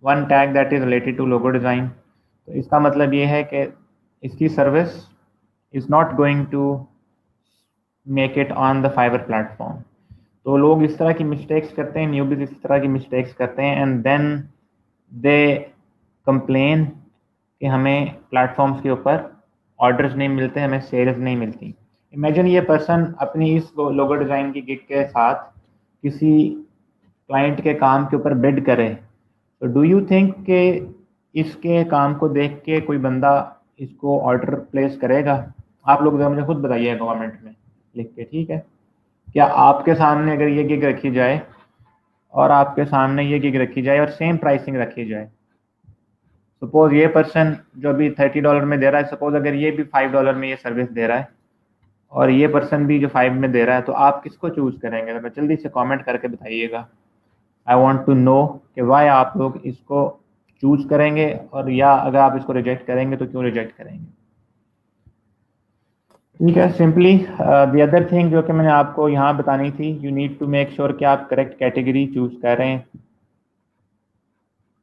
one tag that is related to logo design. तो इसका मतलब ये है कि इसकी service is not going to make it on the Fiverr platform. तो लोग इस तरह की मिस्टेक्स करते हैं, न्यूबीज इस तरह की मिस्टेक्स करते हैं एंड देन दे कंप्लेन कि हमें प्लेटफॉर्म्स के ऊपर ऑर्डर्स नहीं मिलते, हमें सेल्स नहीं मिलती। इमेजिन ये पर्सन अपनी इस लोगो डिज़ाइन की गिग के साथ किसी क्लाइंट के काम के ऊपर बिड करे, तो डू यू थिंक कि इसके काम को देख के कोई बंदा इसको ऑर्डर प्लेस करेगा? आप लोग जरा मुझे खुद बताइए कमेंट में लिख के, ठीक है? क्या आपके सामने अगर ये गिग रखी जाए और आपके सामने ये गिग रखी जाए और सेम प्राइसिंग रखी जाए, सपोज ये पर्सन जो अभी $30 में दे रहा है, सपोज अगर ये भी $5 में ये सर्विस दे रहा है और ये पर्सन भी जो 5 में दे रहा है, तो आप किसको चूज़ करेंगे? तो जल्दी से कमेंट करके बताइएगा। आई वांट टू नो कि वाई आप लोग इसको चूज करेंगे, और या अगर आप इसको रिजेक्ट करेंगे तो क्यों रिजेक्ट करेंगे। ठीक है, सिंपली द अदर थिंग जो कि मैंने आपको यहाँ बतानी थी, you need to make sure कि आप करेक्ट कैटेगरी चूज कर रहे हैं।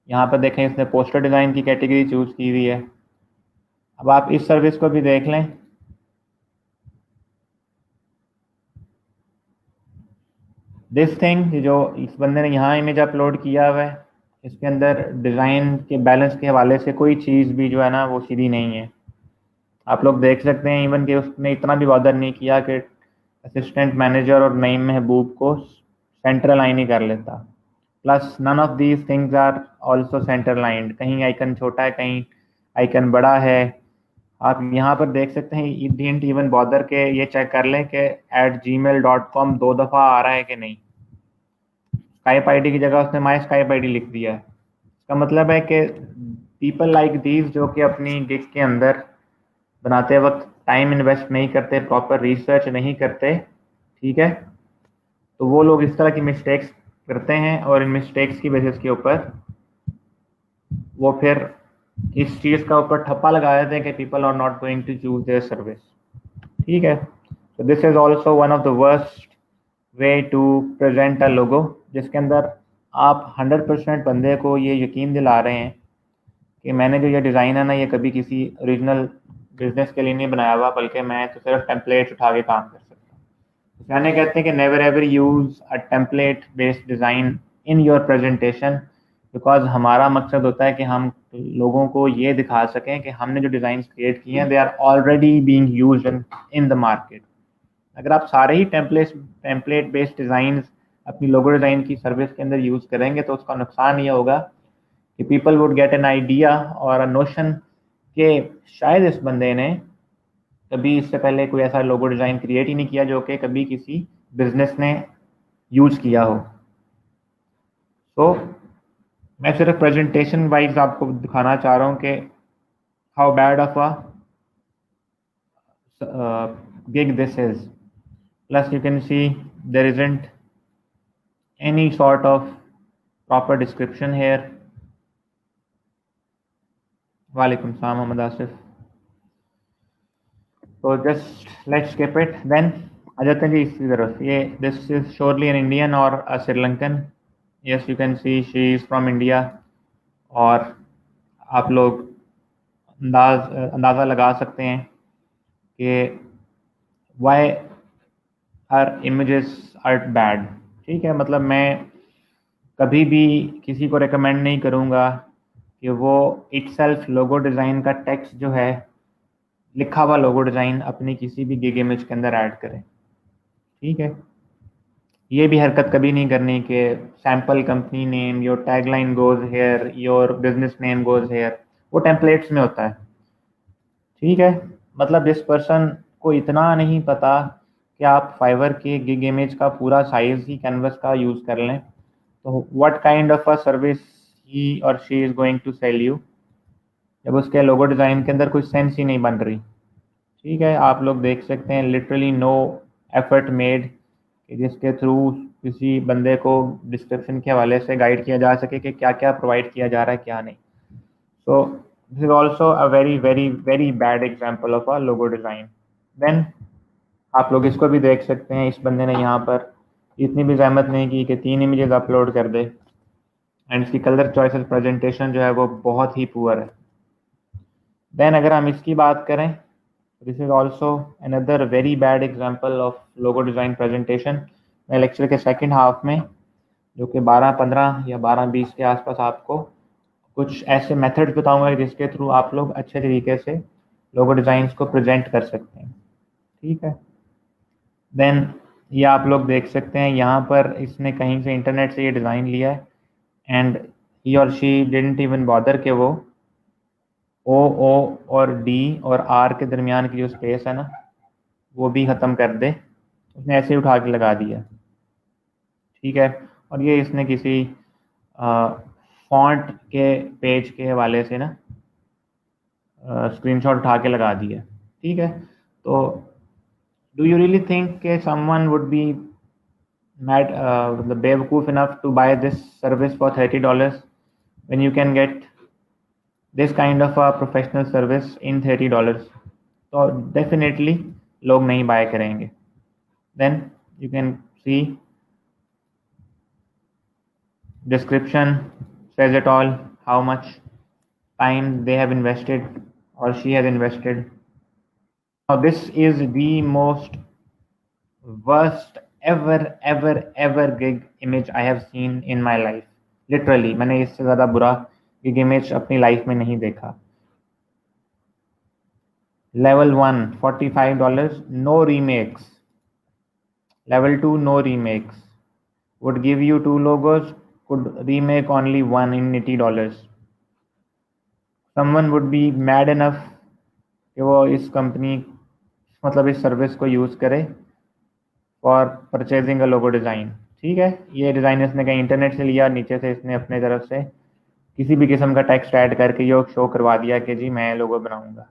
यहाँ पर देखें, इसने पोस्टर डिज़ाइन की कैटेगरी चूज की हुई है। अब आप इस सर्विस को भी देख लें। दिस थिंग जो इस बंदे ने यहाँ इमेज अपलोड किया हुआ है, इसके अंदर डिज़ाइन के बैलेंस के हवाले से कोई चीज़ भी जो है ना वो सीधी नहीं है। आप लोग देख सकते हैं इवन कि उसने इतना भी बॉदर नहीं किया कि असिस्टेंट मैनेजर और नईम महबूब को सेंटर लाइन ही कर लेता। Plus none of these things are also centre lined, कहीं आइकन छोटा है, कहीं आइकन बड़ा है। आप यहाँ पर देख सकते हैं ई डिडंट इवन बॉदर के ये चेक कर लें कि @gmail.com 2 दफ़ा आ रहा है कि नहीं। स्काइप आईडी की जगह उसने माई स्काइप आईडी लिख दिया है। इसका मतलब है कि पीपल लाइक दीज जो कि अपनी गिग के अंदर बनाते वक्त टाइम इन्वेस्ट नहीं करते, प्रॉपर रिसर्च नहीं करते, ठीक है, तो वो लोग इस तरह की मिस्टेक्स करते हैं और इन मिस्टेक्स की बेसिस के ऊपर वो फिर इस चीज़ का ऊपर ठप्पा लगा देते हैं कि people are not going to choose their service. ठीक है, तो this is also one of the worst way to present a logo, जिसके अंदर आप 100% बंदे को ये यकीन दिला रहे हैं कि मैंने जो ये डिज़ाइन है ना, ये कभी किसी ओरिजिनल बिजनेस के लिए नहीं बनाया हुआ, बल्कि मैं तो सिर्फ टेम्पलेट्स उठा के काम कर सकता हूँ। यानी कहते हैं कि never ever use a template based design in your presentation, because हमारा मकसद होता है कि हम लोगों को ये दिखा सकें कि हमने जो डिज़ाइन क्रिएट किए हैं they are already being used in the market. अगर आप सारे ही टेम्पलेट बेस्ड डिज़ाइन अपनी लोगो डिज़ाइन की सर्विस के अंदर यूज़ करेंगे, तो उसका नुकसान ये होगा कि people would get an idea और अ नोशन कि शायद इस बंदे ने कभी इससे पहले कोई ऐसा लोगो डिज़ाइन क्रिएट ही नहीं किया जो कि कभी किसी बिजनेस ने यूज़ किया हो। तो मैं सिर्फ प्रेजेंटेशन वाइज आपको दिखाना चाह रहा हूँ कि how bad of a gig this is. Plus you can see there isn't any sort of proper description here. Walaikum salam, Muhammad Asif. So just let's skip it then. आ जाते हैं जी इसकी तरफ। ये this is surely an Indian or a Sri Lankan. Yes, you can see she is from India. और आप लोग अंदाज़ा लगा सकते हैं कि why her images are bad। ठीक है, मतलब मैं कभी भी किसी को रेकमेंड नहीं करूँगा कि वो इटसेल्फ लोगो डिज़ाइन का टेक्स्ट जो है, लिखा हुआ लोगो डिज़ाइन अपनी किसी भी गिग इमेज के अंदर ऐड करें। ठीक है, ये भी हरकत कभी नहीं करनी कि sample company name, your tagline goes hair, your business name goes hair, वो टेम्पलेट्स में होता है। ठीक है, मतलब जिस पर्सन को इतना नहीं पता कि आप फाइवर के गिग इमेज का पूरा साइज़ ही कैनवस का यूज़ कर लें, तो what kind of a service ही और she is going to sell you, जब उसके लोगो डिज़ाइन के अंदर कुछ सेंस ही नहीं बन रही। ठीक है, आप लोग देख सकते हैं लिटरली नो एफर्ट मेड कि जिसके थ्रू किसी बंदे को डिस्क्रिप्शन के हवाले से गाइड किया जा सके कि क्या क्या प्रोवाइड किया जा रहा है क्या नहीं। So this is also a very very very bad example of a logo design. Then आप लोग इसको भी देख सकते हैं, इस बंदे ने यहाँ पर इतनी भी जहमत नहीं की कि 3 इमेजेस अपलोड कर दे, एंड इसकी कलर चॉइसेस प्रेजेंटेशन जो है वो बहुत ही पुअर है। देन अगर हम इसकी बात करें, this is also another very bad example of logo design presentation. मैं लेक्चर के सेकेंड हाफ में, जो कि 12-15 या 12-20 के आसपास, आपको कुछ ऐसे मेथड्स बताऊंगा जिसके थ्रू आप लोग अच्छे तरीके से लोगो डिज़ाइंस को प्रेजेंट कर सकते हैं। ठीक है, देन ये आप लोग देख सकते हैं यहाँ पर इसने कहीं से इंटरनेट से ये डिज़ाइन लिया है, एंड ही और शी डिडंट इवन बॉदर के वो ओ और डी और आर के दरमियान की जो स्पेस है ना वो भी ख़त्म कर दे, उसने ऐसे ही उठा के लगा दिया। ठीक है, और ये इसने किसी फॉन्ट के पेज के हवाले से ना स्क्रीनशॉट उठा के लगा दिया। ठीक है, तो डू यू रियली थिंक के समवन वुड बी मैड, मतलब बेवकूफ़ enough to buy this service for $30 when you can get this kind of a professional service in $30? तो डेफिनेटली लोग नहीं बाय करेंगे। Then you can see description says it all, how much time they have invested or she has invested. Now this is the most worst ever gig image I have seen in my life. Literally मैंने इससे ज़्यादा बुरा gig image अपनी लाइफ में नहीं देखा। Level 1 $45, no remakes. Level 2 no remakes. Would give you 2 logos, could remake only one in $80. Someone would be mad enough कि वो इस कंपनी, मतलब इस सर्विस को यूज़ करे for purchasing a logo design. ठीक है, ये डिज़ाइन इसने कहीं इंटरनेट से लिया, नीचे से इसने अपने तरफ से किसी भी किस्म का टेक्स्ट ऐड करके ये शो करवा दिया कि जी मैं लोगो बनाऊंगा।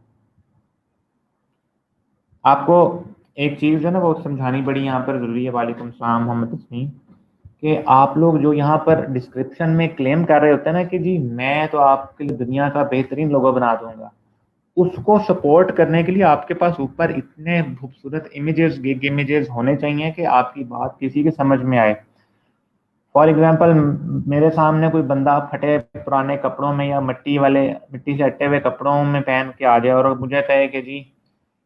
आपको एक चीज़ है ना वो समझानी बड़ी यहाँ पर ज़रूरी है। वालेकुम सलाम मोहम्मद तस्नीम, कि आप लोग जो यहाँ पर डिस्क्रिप्शन में क्लेम कर रहे होते हैं ना कि जी मैं तो आपके लिए दुनिया का बेहतरीन लोगो बना दूंगा, उसको सपोर्ट करने के लिए आपके पास ऊपर इतने खूबसूरत इमेजेस, गिग इमेजेस होने चाहिए कि आपकी बात किसी के समझ में आए। फॉर एग्जांपल, मेरे सामने कोई बंदा फटे पुराने कपड़ों में या मिट्टी से हटे हुए कपड़ों में पहन के आ जाए और मुझे कहे कि जी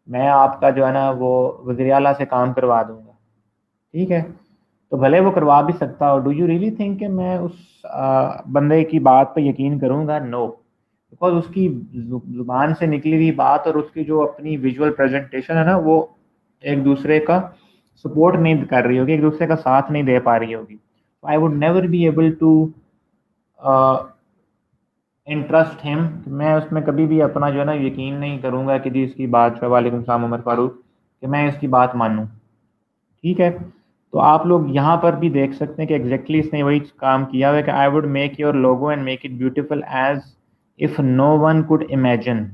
मैं आपका जो है ना वो वज़ीर आला से काम करवा दूंगा। ठीक है, तो भले वो करवा भी सकता हो, डू यू रियली थिंक कि मैं उस बंदे की बात पे यकीन करूंगा? नो, बिकॉज उसकी जुबान से निकली हुई बात और उसकी जो अपनी विजुअल प्रेजेंटेशन है ना वो एक दूसरे का सपोर्ट नहीं कर रही होगी, एक दूसरे का साथ नहीं दे पा रही होगी। I would never be able to interest him, मैं उसमें कभी भी अपना जो है ना यकीन नहीं करूंगा कि जी इसकी बात, वालेकुम सलाम उमर फारूक, कि मैं इसकी बात मानूं। ठीक है, तो आप लोग यहाँ पर भी देख सकते हैं कि एग्जैक्टली इसने वही काम किया हुआ है कि I would make your logo and make it beautiful as if no one could imagine.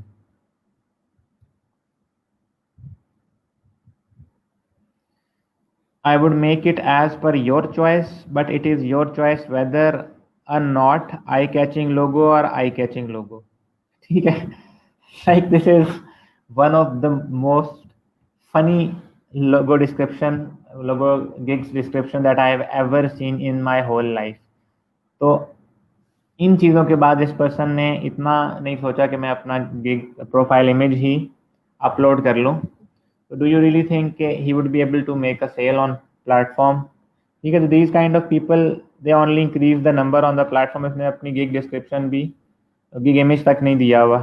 I would make it as per your choice, but it is your choice whether or not eye-catching logo or eye-catching logo. ठीक है, like this is one of the most funny logo gigs description that I have ever seen in my whole life. तो इन चीज़ों के बाद इस पर्सन ने इतना नहीं सोचा कि मैं अपना गिग प्रोफाइल इमेज ही अपलोड कर लूँ। तो do you really think he would be able to make a sale on platform? ठीक है, तो these kind of people they only increase the number on the platform. इसने अपनी गिग डिस्क्रिप्शन भी, गिग इमेज तक नहीं दिया हुआ।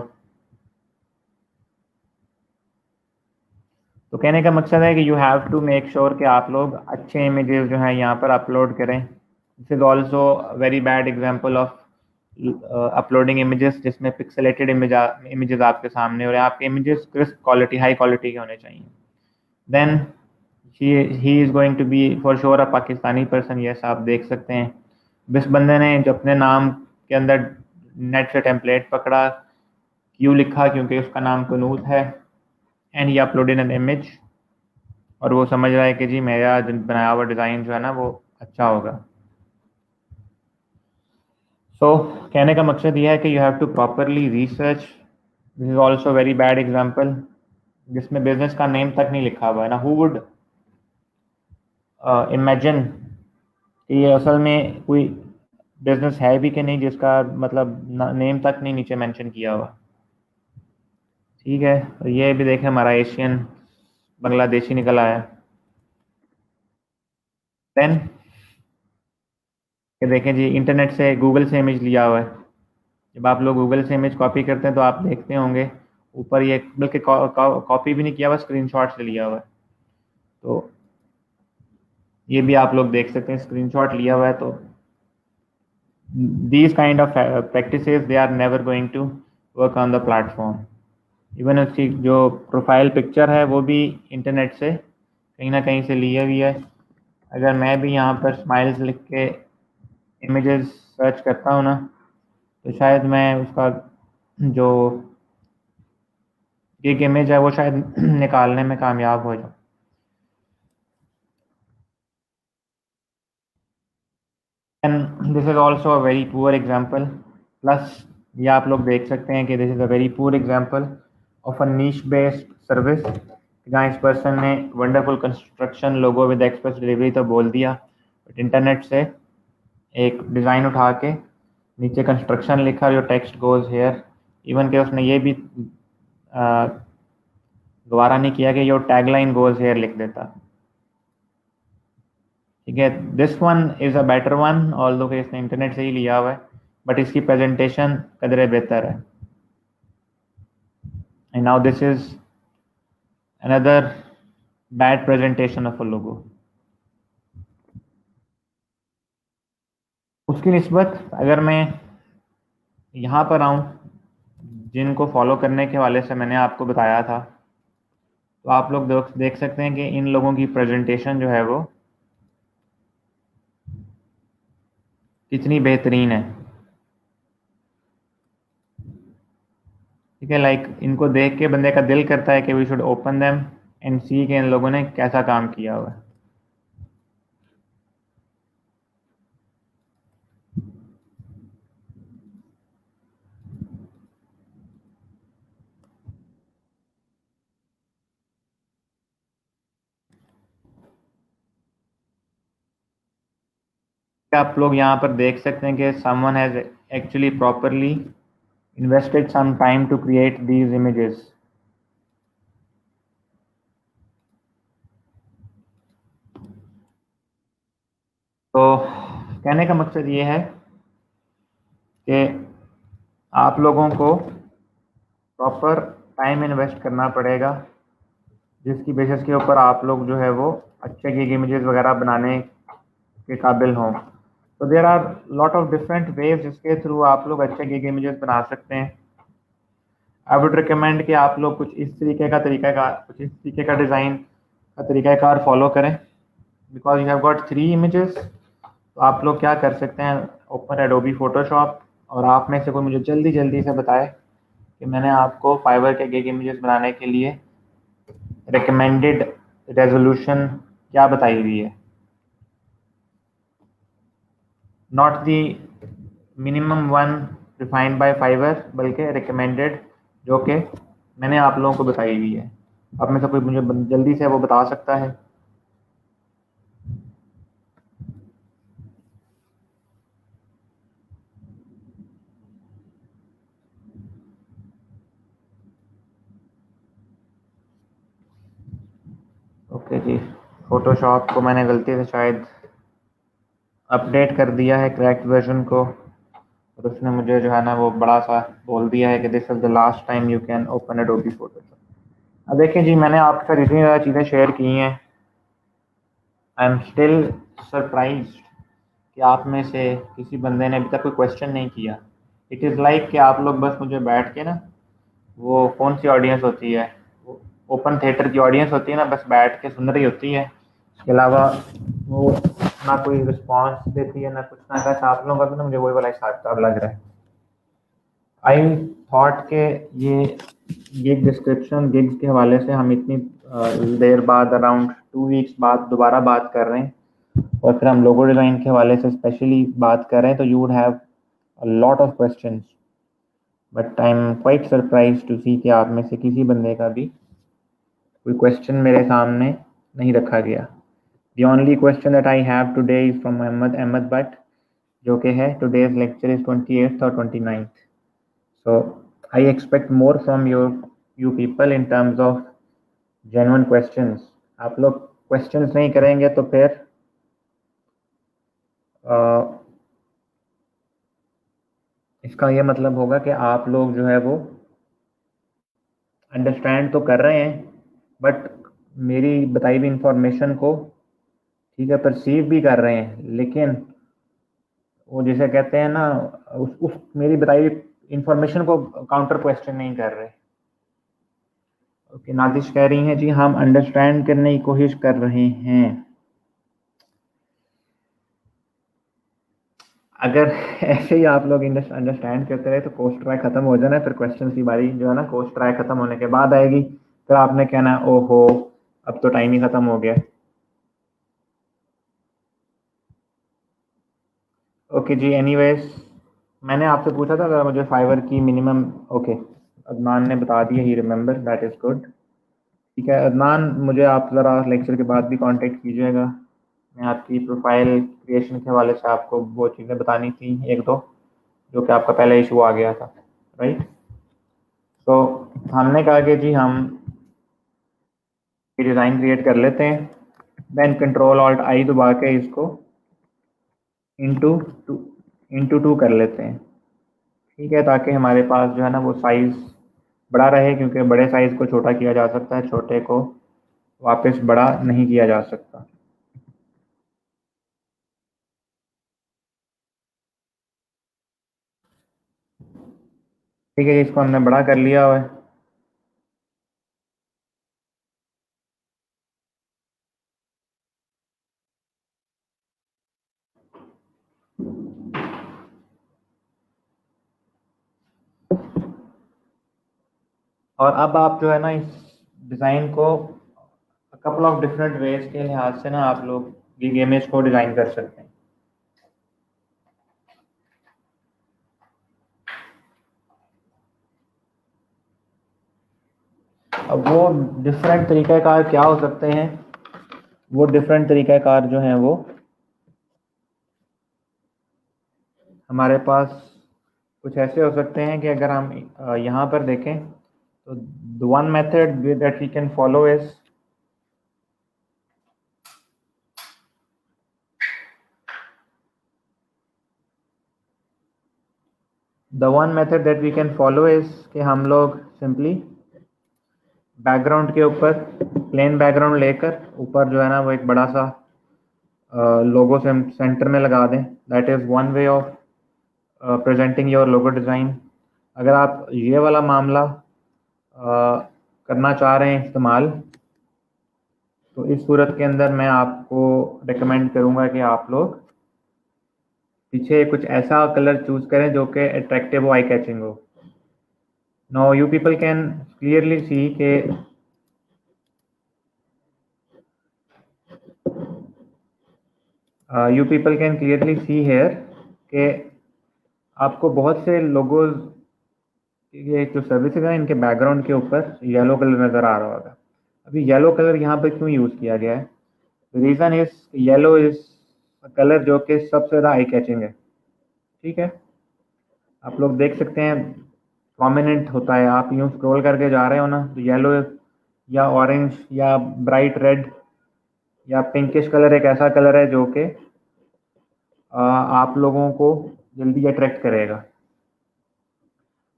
तो कहने का मकसद है कि you have to make sure कि आप लोग अच्छे इमेजेस जो हैं यहाँ पर अपलोड करें। This is also very bad example of uploading images जिसमें पिक्सेलेटेड इमेजेस आपके सामने, और आपके images crisp quality, high quality के होने चाहिए। Then he is going to be for sure a Pakistani person. Yes, आप देख सकते हैं जिस बंदे ने जो अपने नाम के अंदर नेट से टेम्पलेट पकड़ा, क्यों लिखा, क्योंकि उसका नाम कुनूत है, and he uploaded an image, और वो समझ रहा है कि जी मेरा बनाया हुआ डिज़ाइन जो है ना वो अच्छा होगा। सो कहने का मकसद ये है कि you have to properly research. This is also very bad example जिसमें बिजनेस का नेम तक नहीं लिखा हुआ है ना। हु वुड इमेजिन कि ये असल में कोई बिजनेस है भी कि नहीं, जिसका मतलब नेम तक नहीं नीचे मेंशन किया हुआ। ठीक है, तो ये भी देखें हमारा एशियन बांग्लादेशी निकल आया। देन ये देखें जी, इंटरनेट से गूगल से इमेज लिया हुआ है। जब आप लोग गूगल से इमेज कॉपी करते हैं तो आप देखते होंगे ऊपर ये, बल्कि कॉपी भी नहीं किया हुआ, स्क्रीनशॉट से लिया हुआ है। तो ये भी आप लोग देख सकते हैं, स्क्रीनशॉट लिया हुआ है। तो these kind of practices they are never going to work on the platform। Even उसकी जो प्रोफाइल पिक्चर है वो भी इंटरनेट से कहीं ना कहीं से लिया हुई है। अगर मैं भी यहाँ पर स्माइल्स लिख के इमेजेस सर्च करता हूँ ना, तो शायद मैं उसका जो एक इमेज है वो शायद निकालने में कामयाब हो जाऊँ। And this is also a very poor example. Plus ये आप लोग देख सकते हैं कि this is a very poor example of a niche based service, जहाँ इस पर्सन ने wonderful construction logo with express delivery तो बोल दिया, बट इंटरनेट से एक डिज़ाइन उठा के नीचे कंस्ट्रक्शन लिखा, जो टेक्स्ट गोज हेयर। इवन के उसने ये भी गवारा नहीं किया कि योर टैगलाइन गोज हेयर लिख देता। ठीक है, this one is a better one, although कि इसने इंटरनेट से ही लिया हुआ है, बट इसकी प्रेजेंटेशन कदरे बेहतर है। And now this is another bad presentation of a logo. उसकी निस्बत अगर मैं यहाँ पर आऊँ, जिनको फॉलो करने के वाले से मैंने आपको बताया था, तो आप लोग देख सकते हैं कि इन लोगों की प्रेजेंटेशन जो है वो कितनी बेहतरीन है। ठीक है, लाइक इनको देख के बंदे का दिल करता है कि we should open them and see के इन लोगों ने कैसा काम किया हुआ है। आप लोग यहाँ पर देख सकते हैं कि someone has actually properly invested some time to create these images। तो कहने का मकसद ये है कि आप लोगों को प्रॉपर टाइम इन्वेस्ट करना पड़ेगा, जिसकी बेसिस के ऊपर आप लोग जो है वो अच्छे गिग इमेजेस वगैरह बनाने के काबिल हों। तो there are lot of different ways जिसके थ्रू आप लोग अच्छे गिग इमेजेस बना सकते हैं। आई वुड रिकमेंड कि आप लोग कुछ इस तरीके का डिज़ाइन का तरीक़ाकार फॉलो करें। Because you have got 3 images, तो आप लोग क्या कर सकते हैं, ओपन एडोबी फोटोशॉप, और आप में से कोई मुझे जल्दी जल्दी से बताए कि मैंने आपको फाइवर के गिग इमेजेस बनाने के लिए रिकमेंडेड रेजोल्यूशन क्या बताई हुई है। Not the minimum one defined by Fiverr, बल्कि रिकमेंडेड जो कि मैंने आप लोगों को बताई हुई है। आप में से कोई मुझे जल्दी से वो बता सकता है? ओके जी, फोटोशॉप को मैंने गलती से शायद अपडेट कर दिया है करेक्ट वर्जन को, और उसने मुझे जो है ना वो बड़ा सा बोल दिया है कि this is the last time you can open Adobe Photoshop. अब देखें जी, मैंने आपके साथ इतनी ज़्यादा चीज़ें शेयर की हैं, आई एम स्टिल सरप्राइज्ड कि आप में से किसी बंदे ने अभी तक कोई क्वेश्चन नहीं किया। इट इज़ लाइक कि आप लोग बस मुझे बैठ के ना, वो कौन सी ऑडियंस होती है, वो ओपन थिएटर की ऑडियंस होती है ना, बस बैठ के सुन रही होती है, इसके अलावा वो ना कोई रिस्पॉन्स देती है ना कुछ ना कुछ। आप लोगों का भी ना मुझे वही वाला हिसाब किताब लग रहा है। आई थॉट के ये गिग डिस्क्रिप्शन गिग्स के हवाले से हम इतनी देर बाद अराउंड 2 वीक्स बाद दोबारा बात कर रहे हैं, और फिर हम लोगो डिज़ाइन के हवाले से स्पेशली बात कर रहे हैं, तो you would have a lot of questions, but I am quite surprise to see कि आप में से किसी बंदे का भी कोई क्वेश्चन मेरे सामने नहीं रखा गया। The only question that I have today is from Ahmad Bhatt, जो कि है टुडेज लेक्चर इज 28th और 29th। So I expect more from you people in terms of genuine questions. आप लोग questions नहीं करेंगे तो फिर इसका ये मतलब होगा कि आप लोग जो है वो अंडरस्टैंड तो कर रहे हैं, बट मेरी बताई हुई इंफॉर्मेशन को ठीक है परसीव भी कर रहे हैं, लेकिन वो जिसे कहते हैं ना, उस मेरी बताई हुई इंफॉर्मेशन को काउंटर क्वेश्चन नहीं कर रहे। ओके, नादिश कह रही हैं जी हम अंडरस्टैंड करने की कोशिश कर रहे हैं। अगर ऐसे ही आप लोग अंडरस्टैंड करते रहे तो कोर्स ट्राई खत्म हो जाना है, फिर क्वेश्चन की बारी जो है ना कोर्स ट्राई खत्म होने के बाद आएगी, फिर आपने कहना है ओहो अब तो टाइम ही खत्म हो गया। ओके जी, एनीवेज मैंने आपसे पूछा था अगर मुझे फाइवर की मिनिमम, ओके अदनान ने बता दिया, ही रिमेंबर, दैट इज़ गुड। ठीक है अदनान, मुझे आप ज़रा लेक्चर के बाद भी कांटेक्ट कीजिएगा। मैं आपकी प्रोफाइल क्रिएशन के हवाले से आपको वो चीज़ें बतानी थी एक दो, जो कि आपका पहले इशू आ गया था, राइट। तो हमने कहा कि जी हम डिज़ाइन क्रिएट कर लेते हैं, देन कंट्रोल ऑल्ट आई दबा के इसको इंटू टू कर लेते हैं। ठीक है, ताकि हमारे पास जो है ना वो साइज़ बड़ा रहे, क्योंकि बड़े साइज़ को छोटा किया जा सकता है, छोटे को वापस बड़ा नहीं किया जा सकता। ठीक है, इसको हमने बड़ा कर लिया हुआ है। और अब आप जो है ना इस डिज़ाइन को कपल ऑफ डिफरेंट वेज के लिहाज से ना आप लोग गिग इमेज को डिज़ाइन कर सकते हैं। अब वो डिफरेंट तरीक़ाकार क्या हो सकते हैं, वो डिफरेंट तरीक़ाकार जो हैं वो हमारे पास कुछ ऐसे हो सकते हैं कि अगर हम यहाँ पर देखें तो the one method that we can follow is कि हम लोग सिंपली बैकग्राउंड के ऊपर प्लेन बैकग्राउंड लेकर ऊपर जो है ना वो एक बड़ा सा लोगो सेंटर में लगा दें। That is one way of presenting your logo design. अगर आप ये वाला मामला करना चाह रहे हैं इस्तेमाल, तो इस सूरत के अंदर मैं आपको रिकमेंड करूँगा कि आप लोग पीछे कुछ ऐसा कलर चूज़ करें जो कि अट्रैक्टिव हो, आई कैचिंग हो। Now you people can clearly see के you people can clearly see here कि आपको बहुत से लोगोज, ये जो सर्विसेज हैं इनके बैकग्राउंड के ऊपर येलो कलर नज़र आ रहा होगा। अभी येलो कलर यहाँ पर क्यों यूज़ किया गया है? Reason is yellow is colour जो कि सबसे ज़्यादा आई कैचिंग है। ठीक है, आप लोग देख सकते हैं प्रोमिनेंट होता है, आप यूँ स्क्रॉल करके जा रहे हो ना तो येलो या ऑरेंज या ब्राइट रेड या पिंकिश कलर एक ऐसा कलर है जो कि आप लोगों को जल्दी अट्रैक्ट करेगा।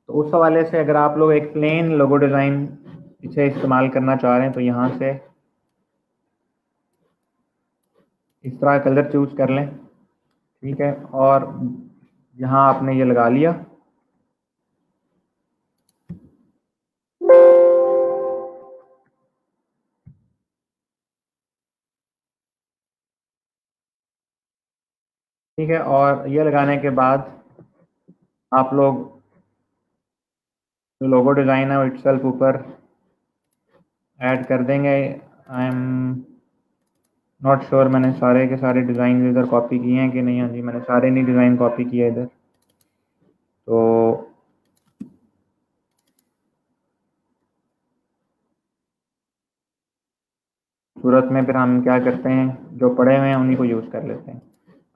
तो उस हवाले से अगर आप लोग एक प्लेन लोगो डिज़ाइन इसे इस्तेमाल करना चाह रहे हैं तो यहाँ से इस तरह कलर चूज़ कर लें। ठीक है, और यहाँ आपने ये लगा लिया। ठीक है, और ये लगाने के बाद आप लोग जो लोगो डिज़ाइन है वो इटसेल्फ ऊपर ऐड कर देंगे। आई एम नॉट श्योर मैंने सारे के सारे डिज़ाइन इधर कॉपी किए हैं कि नहीं। हाँ जी, मैंने सारे नहीं डिज़ाइन कॉपी किए इधर। तो सूरत में फिर हम क्या करते हैं, जो पड़े हुए हैं उन्हीं को यूज़ कर लेते हैं।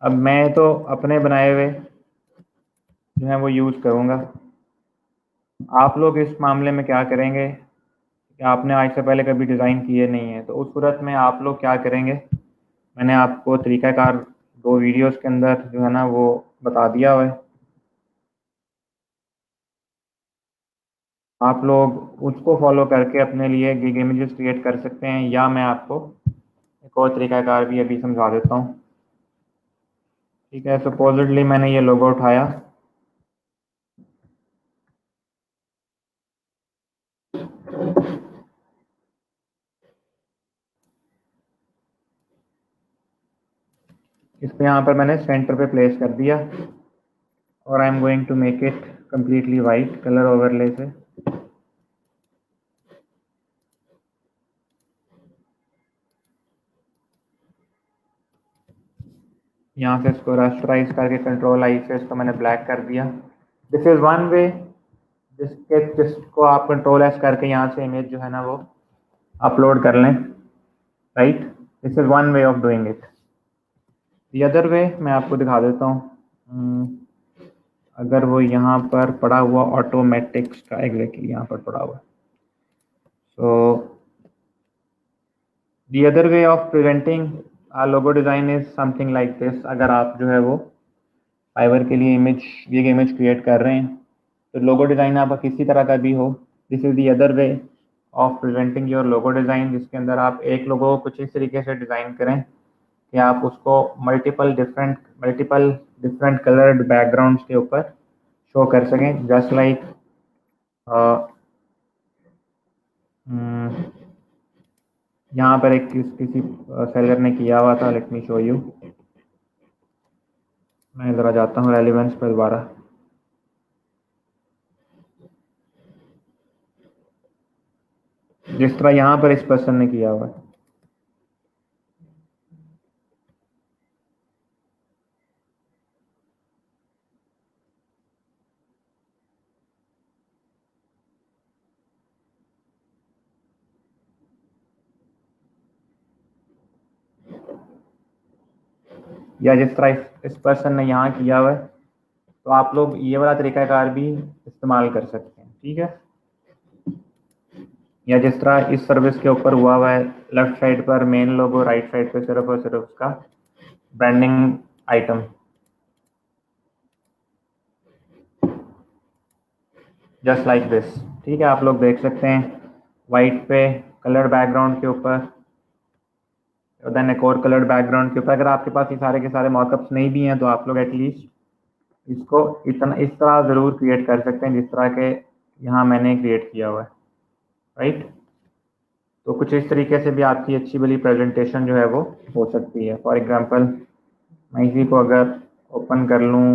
अब मैं तो अपने बनाए हुए जो है वो यूज़ करूँगा। आप लोग इस मामले में क्या करेंगे कि आपने आज से पहले कभी डिज़ाइन किए नहीं है, तो उस सूरत में आप लोग क्या करेंगे, मैंने आपको तरीक़ाकार 2 वीडियोज़ के अंदर जो है ना वो बता दिया हुआ है। आप लोग उसको फॉलो करके अपने लिए गिग इमेजेस क्रिएट कर सकते हैं, या मैं आपको एक और तरीक़ाकार भी अभी समझा देता हूँ। ठीक है, सपोजिटली मैंने ये लोगो उठाया, इसको यहाँ पर मैंने सेंटर पे प्लेस कर दिया, और I am going to make it completely white colour overlay से। यहाँ से इसको रास्टराइज करके कंट्रोल आई से इसको मैंने ब्लैक कर दिया। दिस इज़ वन वे जिसको आप कंट्रोल एस करके यहाँ से इमेज जो है ना वो अपलोड कर लें, right. This is one way of doing it. The other way मैं आपको दिखा देता हूँ। अगर वो यहाँ पर पड़ा हुआ ऑटोमेटिक्स का एग्जैक्टली यहाँ पर पड़ा हुआ, so the other way of presenting logo design is something like this. अगर आप जो है वो फाइवर के लिए ये इमेज क्रिएट कर रहे हैं, तो लोगो डिज़ाइन आपका किसी तरह का भी हो, this is the other way of presenting your logo design, जिसके अंदर आप एक लोगो को कुछ इस तरीके से डिज़ाइन करें कि आप उसको मल्टीपल डिफरेंट कलर्ड बैकग्राउंड्स के ऊपर शो कर सकें, जस्ट लाइक यहाँ पर एक किसी सेलर ने किया हुआ था। Let me show you. मैं ज़रा जाता हूँ रेलिवेंस पर दोबारा। जिस तरह यहाँ पर इस पर्सन ने किया हुआ है, या जिस तरह इस पर्सन ने यहाँ किया हुआ है, तो आप लोग ये वाला तरीक़ाकार भी इस्तेमाल कर सकते हैं। ठीक है, या जिस तरह इस सर्विस के ऊपर हुआ है, लेफ्ट साइड पर मेन लोगो, राइट साइड पे सिर्फ और सिर्फ उसका branding item, just like this. ठीक है, आप लोग देख सकते हैं वाइट पे कलर बैकग्राउंड के ऊपर, देन एक और कलर बैकग्राउंड के ऊपर। अगर आपके पास ये सारे के सारे मॉकअप्स नहीं भी हैं, तो आप लोग एटलीस्ट इसको इतना इस तरह ज़रूर क्रिएट कर सकते हैं जिस तरह के यहाँ मैंने क्रिएट किया हुआ है, राइट। तो कुछ इस तरीके से भी आपकी अच्छी भली प्रेजेंटेशन जो है वो हो सकती है। फॉर एग्जांपल मैं इसी को अगर ओपन कर लूँ,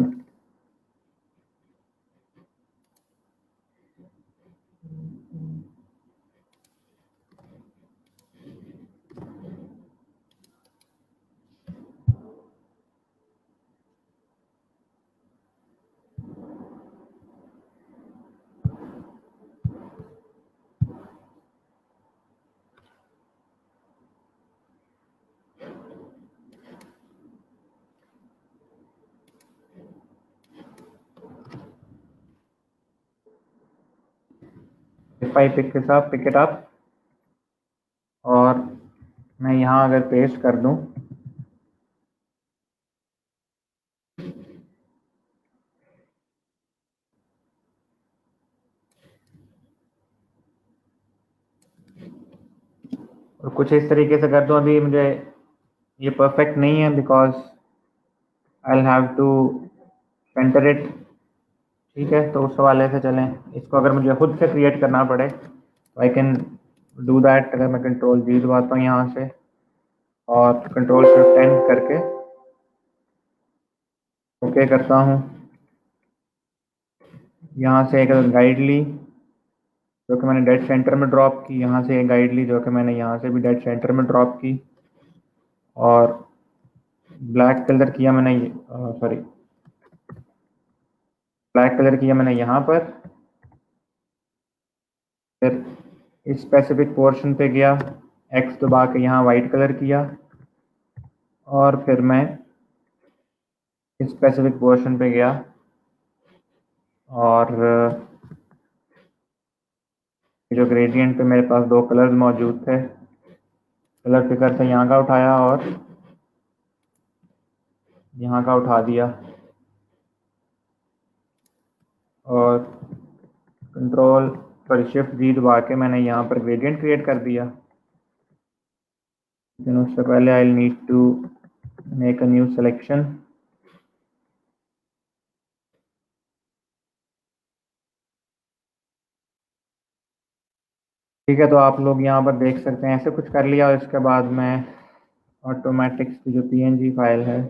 if I pick it up, और मैं यहाँ अगर पेस्ट कर दूँ, और कुछ इस तरीके से कर दूँ, अभी मुझे ये परफेक्ट नहीं है because I will have to centre it. ठीक है, तो उस हवाले से चलें। इसको अगर मुझे खुद से क्रिएट करना पड़े तो आई कैन डू दैट। अगर मैं कंट्रोल जी दबाता हूँ यहाँ से और कंट्रोल शिफ्ट एन करके ओके करता हूँ। यहाँ से एक गाइड ली जो कि मैंने डेड सेंटर में ड्रॉप की, यहाँ से एक गाइड ली जो कि मैंने यहाँ से भी डेड सेंटर में ड्रॉप की, और ब्लैक कलर किया मैंने, सॉरी ब्लैक कलर किया मैंने यहाँ पर। फिर इस स्पेसिफिक पोर्शन पे गया, एक्स दबा के यहाँ वाइट कलर किया, और फिर मैं इस स्पेसिफिक पोर्शन पे गया और जो ग्रेडियंट पे मेरे पास दो कलर्स मौजूद थे, कलर पिकर से यहाँ का उठाया और यहाँ का उठा दिया, और कंट्रोल पर शिफ्ट जी दबा के मैंने यहाँ पर ग्रेडियंट क्रिएट कर दिया। लेकिन उससे पहले I need to make a new selection. ठीक है, तो आप लोग यहाँ पर देख सकते हैं ऐसे कुछ कर लिया, और इसके बाद मैं ऑटोमेटिक्स की जो पीएनजी फाइल है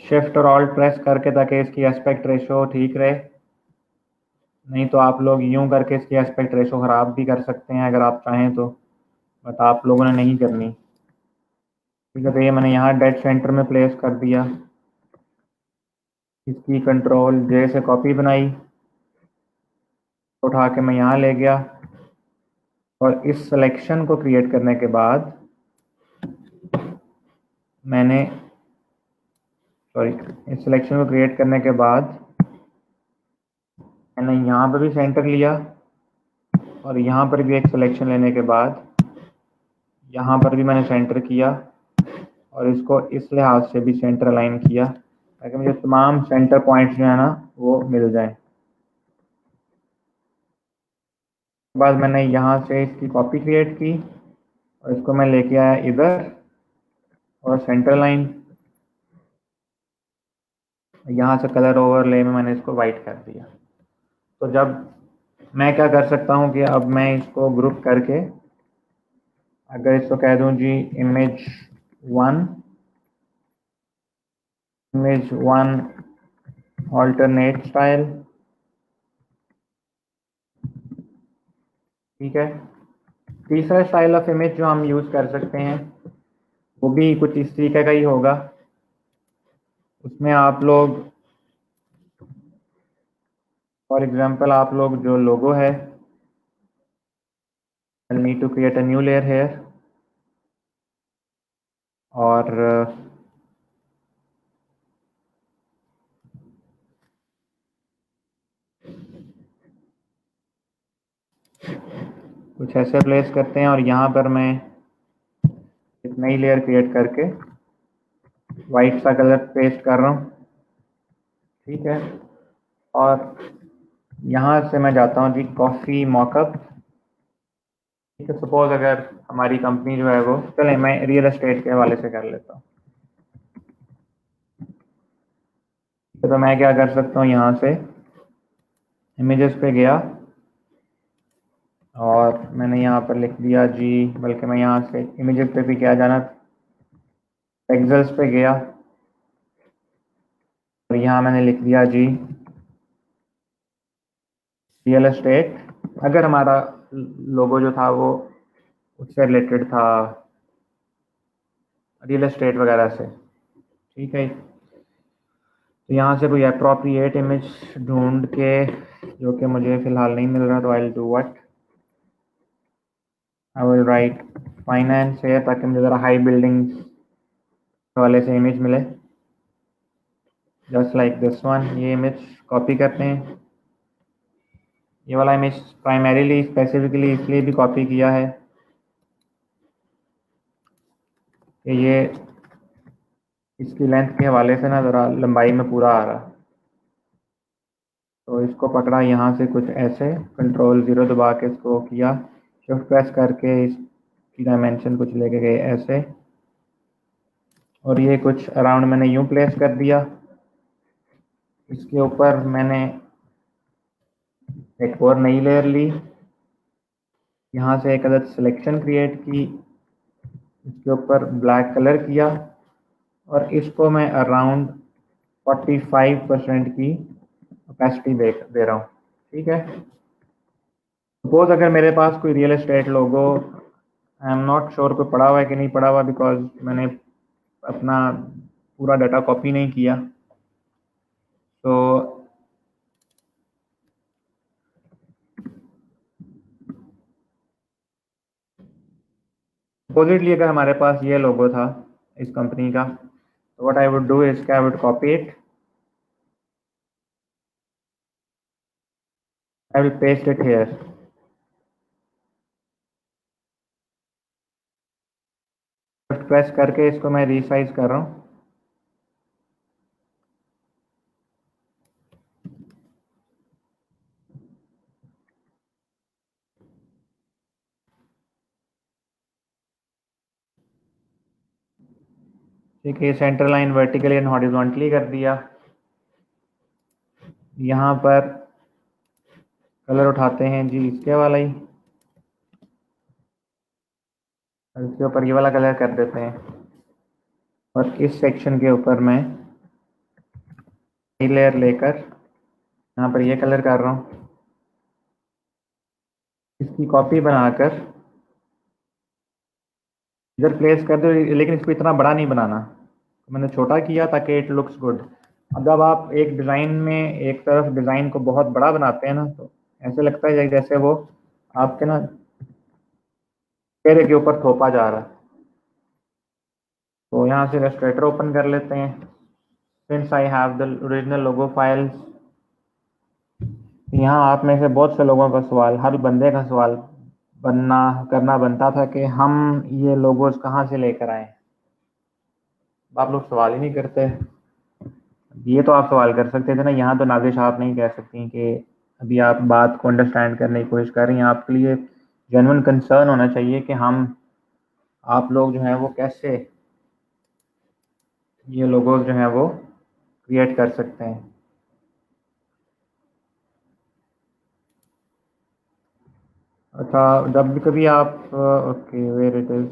शिफ्ट और ऑल्ट प्रेस करके, ताकि इसकी एस्पेक्ट रेशो ठीक रहे। नहीं तो आप लोग यूं करके इसकी एस्पेक्ट रेशो ख़राब भी कर सकते हैं अगर आप चाहें तो, बट आप लोगों ने नहीं करनी। ठीक है, तो ये मैंने यहाँ डेड सेंटर में प्लेस कर दिया। इसकी कंट्रोल जे से कॉपी बनाई, उठा के मैं यहाँ ले गया, और इस सिलेक्शन को क्रिएट करने के बाद मैंने, सॉरी, इस सिलेक्शन को क्रिएट करने के बाद मैंने यहाँ पर भी सेंटर लिया, और यहाँ पर भी एक सिलेक्शन लेने के बाद यहाँ पर भी मैंने सेंटर किया, और इसको इस लिहाज से भी सेंटर अलाइन किया ताकि मुझे तमाम सेंटर पॉइंट्स जो है ना वो मिल जाए। उसके बाद मैंने यहाँ से इसकी कॉपी क्रिएट की, और इसको मैं लेके आया इधर, और सेंटर लाइन यहाँ से कलर ओवरले में मैंने इसको वाइट कर दिया। तो जब मैं क्या कर सकता हूँ कि अब मैं इसको ग्रुप करके, अगर इसको कह दूँ जी इमेज वन ऑल्टरनेट स्टाइल, ठीक है। तीसरा स्टाइल ऑफ इमेज जो हम यूज़ कर सकते हैं वो भी कुछ इस तरीके का ही होगा। उसमें आप लोग, फॉर एग्जांपल, आप लोग जो लोगो है, I need to create a new layer here, और कुछ ऐसे प्लेस करते हैं, और यहाँ पर मैं एक नई लेयर क्रिएट करके वाइट सा कलर पेस्ट कर रहा हूँ, ठीक है। और यहाँ से मैं जाता हूँ जी कॉफ़ी मॉकअप, ठीक है। सपोज अगर हमारी कंपनी जो है वो, चलें मैं रियल एस्टेट के हवाले से कर लेता हूँ। तो मैं क्या कर सकता हूँ, यहाँ से इमेजेस पे गया, और मैंने यहाँ पर लिख दिया जी, बल्कि मैं यहाँ से इमेजेस पे भी क्या जाना, पिक्सेल्स पे गया, और यहाँ मैंने लिख दिया जी रियल एस्टेट। अगर हमारा लोगो जो था वो उससे रिलेटेड था, रियल एस्टेट वगैरह से, ठीक है। तो यहाँ से कोई अप्रोप्रिएट इमेज ढूंढ के, जो कि मुझे फ़िलहाल नहीं मिल रहा, तो I will do what, I will write finance है, ताकि मुझे ज़रा हाई बिल्डिंग्स वाले से इमेज मिले, जस्ट लाइक दिस वन। ये इमेज कॉपी करते हैं। ये वाला इमेज प्राइमरीली स्पेसिफिकली इसलिए भी कॉपी किया है कि ये इसकी लेंथ के हवाले से ना ज़रा लंबाई में पूरा आ रहा, तो इसको पकड़ा यहाँ से कुछ ऐसे, कंट्रोल 0 दबा के इसको किया, शिफ्ट प्रेस करके इसकी डायमेंशन कुछ लेके गए ऐसे, और ये कुछ अराउंड मैंने यूं प्लेस कर दिया। इसके ऊपर मैंने एक और नई लेयर ली, यहाँ से एक अलग सिलेक्शन क्रिएट की, इसके ऊपर ब्लैक कलर किया और इसको मैं अराउंड 45% की ओपेसिटी दे रहा हूँ। ठीक है, सपोज अगर मेरे पास कोई real estate logo, I am not sure कोई पड़ा हुआ है कि नहीं पड़ा हुआ, बिकॉज मैंने अपना पूरा डाटा कॉपी नहीं किया। तो सपोजिटली अगर हमारे पास ये लोगो था इस कंपनी का, तो what I would do is I would copy it, I will paste it here. Press करके इसको मैं रीसाइज कर रहा हूँ। ठीक है, centre line vertically and horizontally कर दिया। यहाँ पर कलर उठाते हैं जी इसके वाला ही, और इसके ऊपर ये वाला कलर कर देते हैं, और इस सेक्शन के ऊपर मैं लेयर लेकर यहाँ पर ये कलर कर रहा हूँ, इसकी कॉपी बनाकर इधर प्लेस कर दो। लेकिन इसको इतना बड़ा नहीं बनाना, मैंने छोटा किया ताकि इट लुक्स गुड। अब जब आप एक डिज़ाइन में एक तरफ डिज़ाइन को बहुत बड़ा बनाते हैं ना, तो ऐसे लगता है जैसे वो आपके ना चेहरे के ऊपर थोपा जा रहा है। तो यहाँ से इलस्ट्रेटर ओपन कर लेते हैं। Since I have the original logo files, यहाँ आप में से बहुत से लोगों का सवाल, हर बंदे का सवाल करना बनता था कि हम ये लोगोस कहाँ से लेकर आए। आप लोग सवाल ही नहीं करते। ये तो आप सवाल कर सकते थे ना, यहाँ तो नाजिश आप नहीं कह सकती कि अभी आप बात को अंडरस्टैंड करने की कोशिश कर रही हैं। आपके लिए जेन्युइन कंसर्न होना चाहिए कि हम आप लोग जो हैं वो कैसे ये लोगोस जो हैं वो क्रिएट कर सकते हैं। अच्छा, जब भी कभी आप ओके वेयर इट इज़,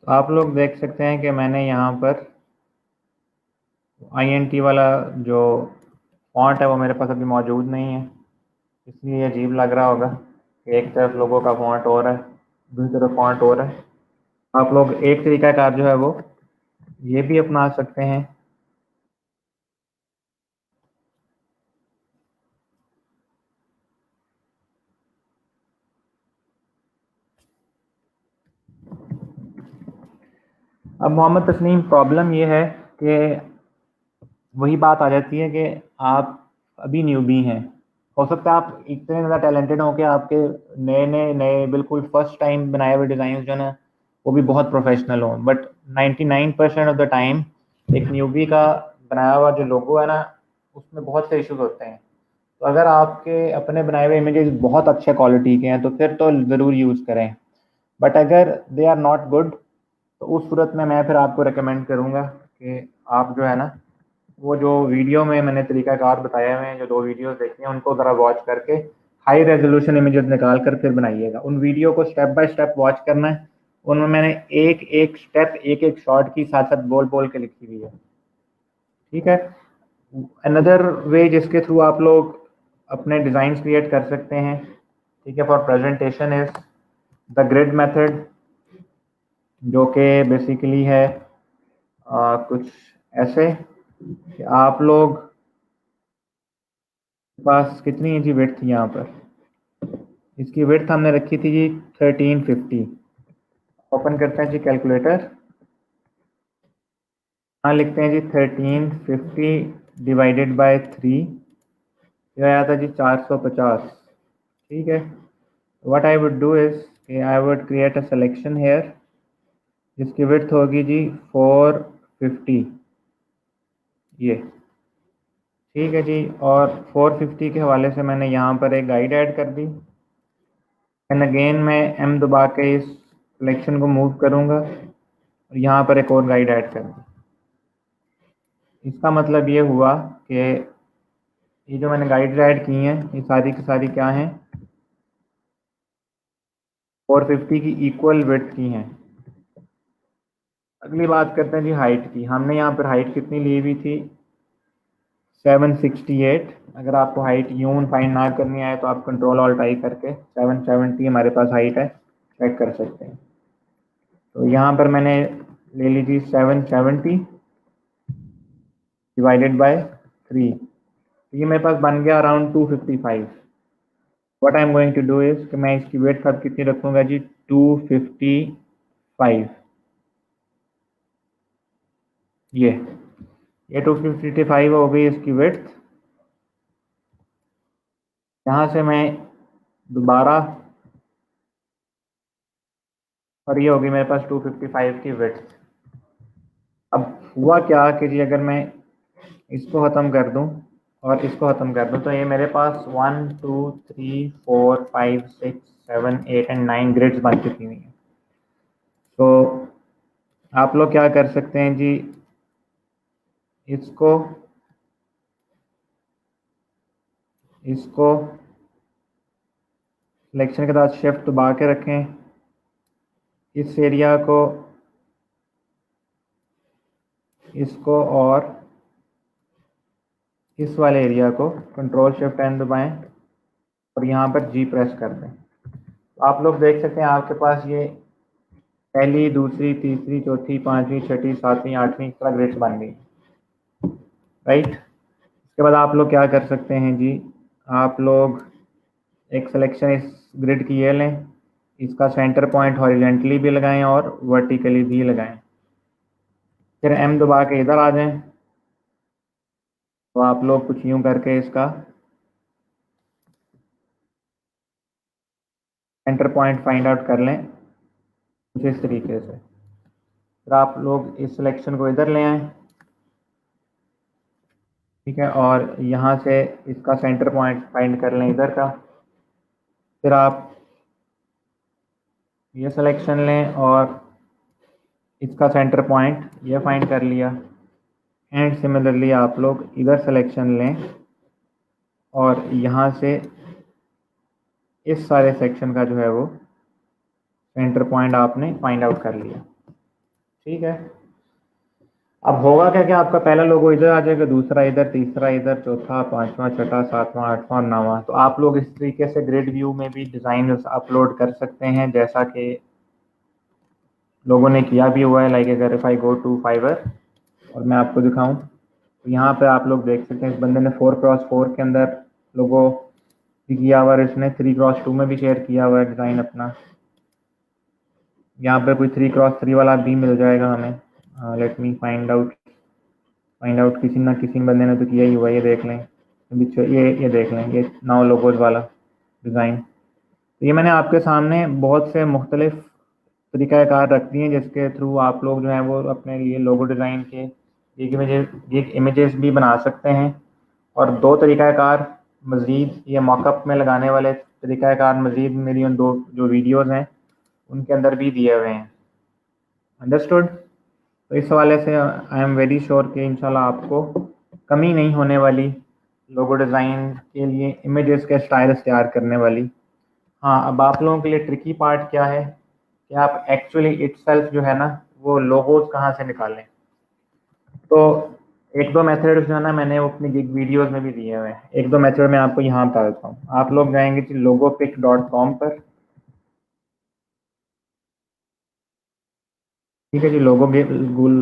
तो आप लोग देख सकते हैं कि मैंने यहाँ पर INT वाला जो फॉन्ट है वो मेरे पास अभी मौजूद नहीं है, इसलिए अजीब लग रहा होगा कि एक तरफ लोगों का फॉन्ट और है, दूसरी तरफ फॉन्ट और है। आप लोग एक तरीकाकार जो है वो ये भी अपना सकते हैं। अब मोहम्मद तस्नीम, प्रॉब्लम ये है कि वही बात आ जाती है कि आप अभी न्यूबी हैं। हो सकता है आप इतने ज़्यादा टैलेंटेड हो कि आपके नए नए नए बिल्कुल फर्स्ट टाइम बनाए हुए डिज़ाइन जो है ना वो भी बहुत प्रोफेशनल हों, बट 99% ऑफ द टाइम एक न्यूबी का बनाया हुआ जो लोगो है ना उसमें बहुत से इश्यूज होते हैं। तो अगर आपके अपने बनाए हुए इमेजेस बहुत अच्छे क्वालिटी के हैं तो फिर तो ज़रूर यूज़ करें, बट अगर दे आर नॉट गुड तो उस सूरत में मैं फिर आपको रिकमेंड करूँगा कि आप जो है ना वो जो वीडियो में मैंने तरीकाकार बताया हुए हैं, जो 2 वीडियोस देखी हैं उनको ज़रा वॉच करके हाई रेजोल्यूशन इमेजेस निकाल कर फिर बनाइएगा। उन वीडियो को स्टेप बाय स्टेप वॉच करना है उनमें मैंने एक एक स्टेप एक एक शॉर्ट की साथ साथ बोल बोल के लिखी हुई है। ठीक है। अनदर वे जिसके थ्रू आप लोग अपने डिज़ाइन क्रिएट कर सकते हैं, ठीक है, for presentation is the grid method, जो कि बेसिकली है कुछ ऐसे कि आप लोग पास कितनी इंची विड्थ थी यहाँ पर, इसकी विड्थ हमने रखी थी जी 1350। ओपन करते हैं जी कैलकुलेटर, यहाँ लिखते हैं जी 1350 डिवाइडेड बाय 3, यह आया था जी 450। ठीक है। What I would do is I would create a selection here जिसकी विड्थ होगी जी 450, ये ठीक है जी। और 450 के हवाले से मैंने यहाँ पर एक गाइड ऐड कर दी, एंड अगेन मैं एम दबा के इस सिलेक्शन को मूव करूँगा और यहाँ पर एक और गाइड ऐड कर दी। इसका मतलब ये हुआ कि ये जो मैंने गाइड ऐड की हैं ये सारी की सारी क्या हैं, 450 की इक्वल विड्थ की हैं। अगली बात करते हैं जी हाइट की। हमने यहाँ पर हाइट कितनी ली हुई थी, 768। अगर आपको हाइट यूं फाइंड ना करनी आए तो आप कंट्रोल ऑल्ट आई करके 770 हमारे पास हाइट है चेक कर सकते हैं। तो यहाँ पर मैंने ले ली थी 770 डिवाइडेड बाय 3, तो ये मेरे पास बन गया around 255। What I am going to do is कि मैं इसकी विड्थ अब कितनी रखूँगा जी, 255। ये 255 हो गई इसकी विड्थ। यहाँ से मैं दोबारा, और ये होगी मेरे पास 255 की विड्थ। अब हुआ क्या कि जी अगर मैं इसको ख़त्म कर दूं और इसको ख़त्म कर दूं तो ये मेरे पास 1 2 3 4 5 6 7 8 एंड 9 ग्रिड्स बन चुकी हुई हैं। तो आप लोग क्या कर सकते हैं जी, इसको इसको सिलेक्शन के साथ शिफ्ट दबा के रखें, इस एरिया को, इसको और इस वाले एरिया को कंट्रोल शिफ्ट एन दबाएं और यहाँ पर जी प्रेस कर दें। तो आप लोग देख सकते हैं आपके पास ये पहली दूसरी तीसरी चौथी पांचवी छठी सातवीं आठवीं इस तरह ग्रिड्स बन गई, राइट। इसके बाद आप लोग क्या कर सकते हैं जी, आप लोग एक सिलेक्शन इस ग्रिड की ये लें, इसका सेंटर पॉइंट हॉरिजेंटली भी लगाएं और वर्टिकली भी लगाएं, फिर एम दबा के इधर आ जाएं। तो आप लोग कुछ यूं करके इसका सेंटर पॉइंट फाइंड आउट कर लें कुछ इस तरीके से। फिर आप लोग इस सिलेक्शन को इधर ले आएं, ठीक है, और यहाँ से इसका सेंटर पॉइंट फाइंड कर लें इधर का। फिर आप ये सिलेक्शन लें और इसका सेंटर पॉइंट ये फाइंड कर लिया, एंड सिमिलरली आप लोग इधर सिलेक्शन लें और यहाँ से इस सारे सेक्शन का जो है वो सेंटर पॉइंट आपने फाइंड आउट कर लिया, ठीक है। अब होगा क्या कि आपका पहला लोगो इधर आ जाएगा, दूसरा इधर, तीसरा इधर, चौथा पांचवा छठा सातवां आठवां और नौवां। तो आप लोग इस तरीके से ग्रिड व्यू में भी डिज़ाइन अपलोड कर सकते हैं जैसा कि लोगों ने किया भी हुआ है। लाइक अगर if I go to Fiverr और मैं आपको दिखाऊं तो यहाँ पे आप लोग देख सकते हैं इस बंदे ने 4x4 के अंदर लोगो भी किया हुआ है, इसने 3x2 में भी शेयर किया हुआ है डिज़ाइन अपना। यहाँ पे कोई 3x3 वाला भी मिल जाएगा हमें। लेट मी फाइंड आउट किसी ना किसी बंदे ने तो किया ही हुआ है, ये देख लें। ये देख लें, ये 9 लोगोज वाला डिज़ाइन। तो ये मैंने आपके सामने बहुत से मुख्तलिफ तरीक़ाकार रख दिए हैं जिसके थ्रू आप लोग जो है वो अपने लिए लोगो डिज़ाइन के एक इमेजेस भी बना सकते हैं। और दो तरीक़ाकार मज़ीद ये मॉकअप में लगाने वाले तरीक़ाकार मज़ीद मेरी उन 2 जो वीडियोस हैं उनके अंदर भी दिए हुए हैं। अंडरस्टूड। तो इस हवाले से आई एम वेरी श्योर कि इंशाल्लाह आपको कमी नहीं होने वाली लोगो डिज़ाइन के लिए इमेजेस के स्टाइल्स तैयार करने वाली। हाँ, अब आप लोगों के लिए ट्रिकी पार्ट क्या है कि आप एक्चुअली इटसेल्फ जो है ना वो लोगोज कहाँ से निकालें। तो एक दो मेथड जो है ना मैंने वो अपनी वीडियोस में भी दिए हुए हैं। एक दो मेथड मैं आपको यहाँ बता देता हूँ। आप लोग जाएंगे जी logopic.com पर। ठीक है जी,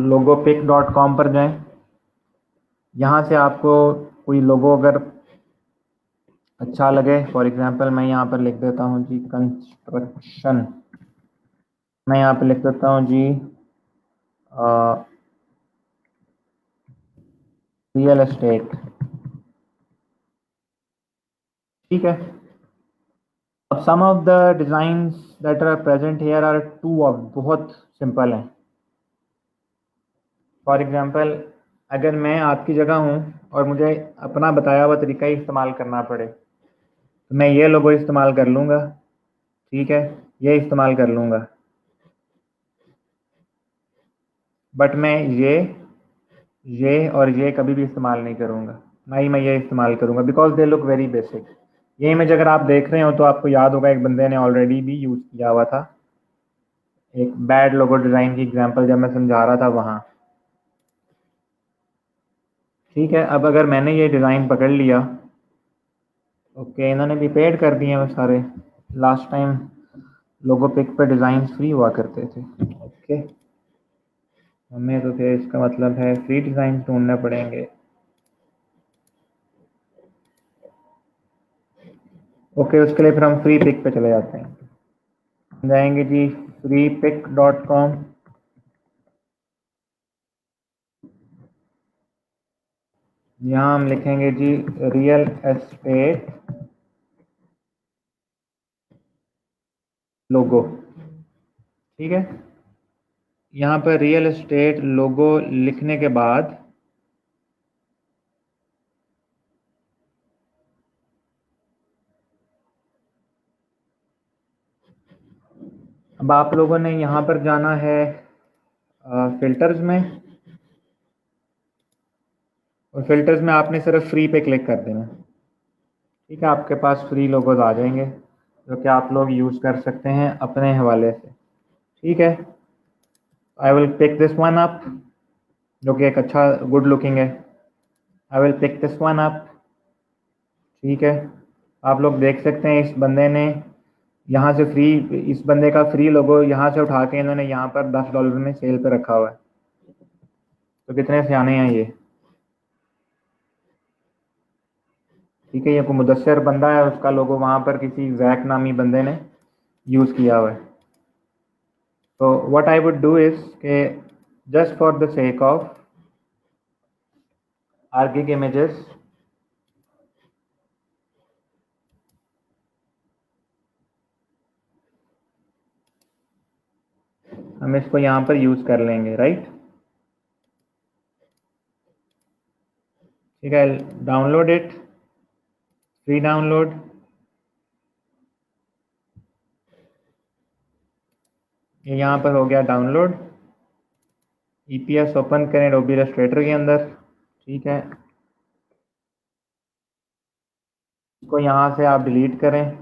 logopic.com पर जाएं। यहाँ से आपको कोई लोगो अगर अच्छा लगे, फॉर एग्जांपल मैं यहाँ पर लिख देता हूँ जी कंस्ट्रक्शन, मैं यहाँ पर लिख देता हूँ जी रियल एस्टेट। ठीक है, अब some of the designs that are present here are two of, बहुत सिंपल हैं। फॉर एग्जांपल अगर मैं आपकी जगह हूँ और मुझे अपना बताया हुआ तरीका ही इस्तेमाल करना पड़े तो मैं ये लोगो इस्तेमाल कर लूँगा। ठीक है, ये इस्तेमाल कर लूँगा, बट मैं ये और ये कभी भी इस्तेमाल नहीं करूँगा, ना ही मैं ये इस्तेमाल करूँगा, because they look very basic. ये इमेज अगर आप देख रहे हो तो आपको याद होगा एक बंदे ने ऑलरेडी भी यूज़ किया हुआ था, एक बैड लोगो डिज़ाइन की एग्जांपल जब मैं समझा रहा था वहाँ। ठीक है, अब अगर मैंने ये डिज़ाइन पकड़ लिया, ओके इन्होंने भी पेड कर दिए हैं वो सारे। लास्ट टाइम लोगोपिक पे डिज़ाइन फ्री हुआ करते थे। ओके, हमें तो फिर इसका मतलब है फ्री डिज़ाइन ढूंढने पड़ेंगे। ओके, उसके लिए फिर हम फ्री पिक पे चले जाते हैं, जाएंगे जी freepic.com। यहाँ हम लिखेंगे जी रियल एस्टेट लोगो। ठीक है, यहाँ पर रियल एस्टेट लोगो लिखने के बाद अब आप लोगों ने यहाँ पर जाना है फिल्टर्स में, और फिल्टर्स में आपने सिर्फ फ्री पे क्लिक कर देना। ठीक है, आपके पास फ्री लोगोज आ जाएंगे जो कि आप लोग यूज़ कर सकते हैं अपने हवाले से। ठीक है, I will pick this one up, जो कि एक अच्छा गुड लुकिंग है। I will pick this one up. ठीक है, आप लोग देख सकते हैं इस बंदे ने यहाँ से फ्री, इस बंदे का फ्री लोगो यहाँ से उठा के इन्होंने यहाँ पर $10 में सेल पे रखा हुआ है। तो कितने सियाने हैं ये। ठीक है, ये कोई मुदस्सिर बंदा है, उसका लोगो वहाँ पर किसी जैक नामी बंदे ने यूज़ किया हुआ है। तो what I would do is के just for the sake of archaic images हम इसको यहाँ पर यूज़ कर लेंगे, राइट। ठीक है, डाउनलोड इट, फ्री डाउनलोड। ये यहाँ पर हो गया डाउनलोड। EPS ओपन करें एडोबी इलस्ट्रेटर के अंदर। ठीक है, इसको यहाँ से आप डिलीट करें।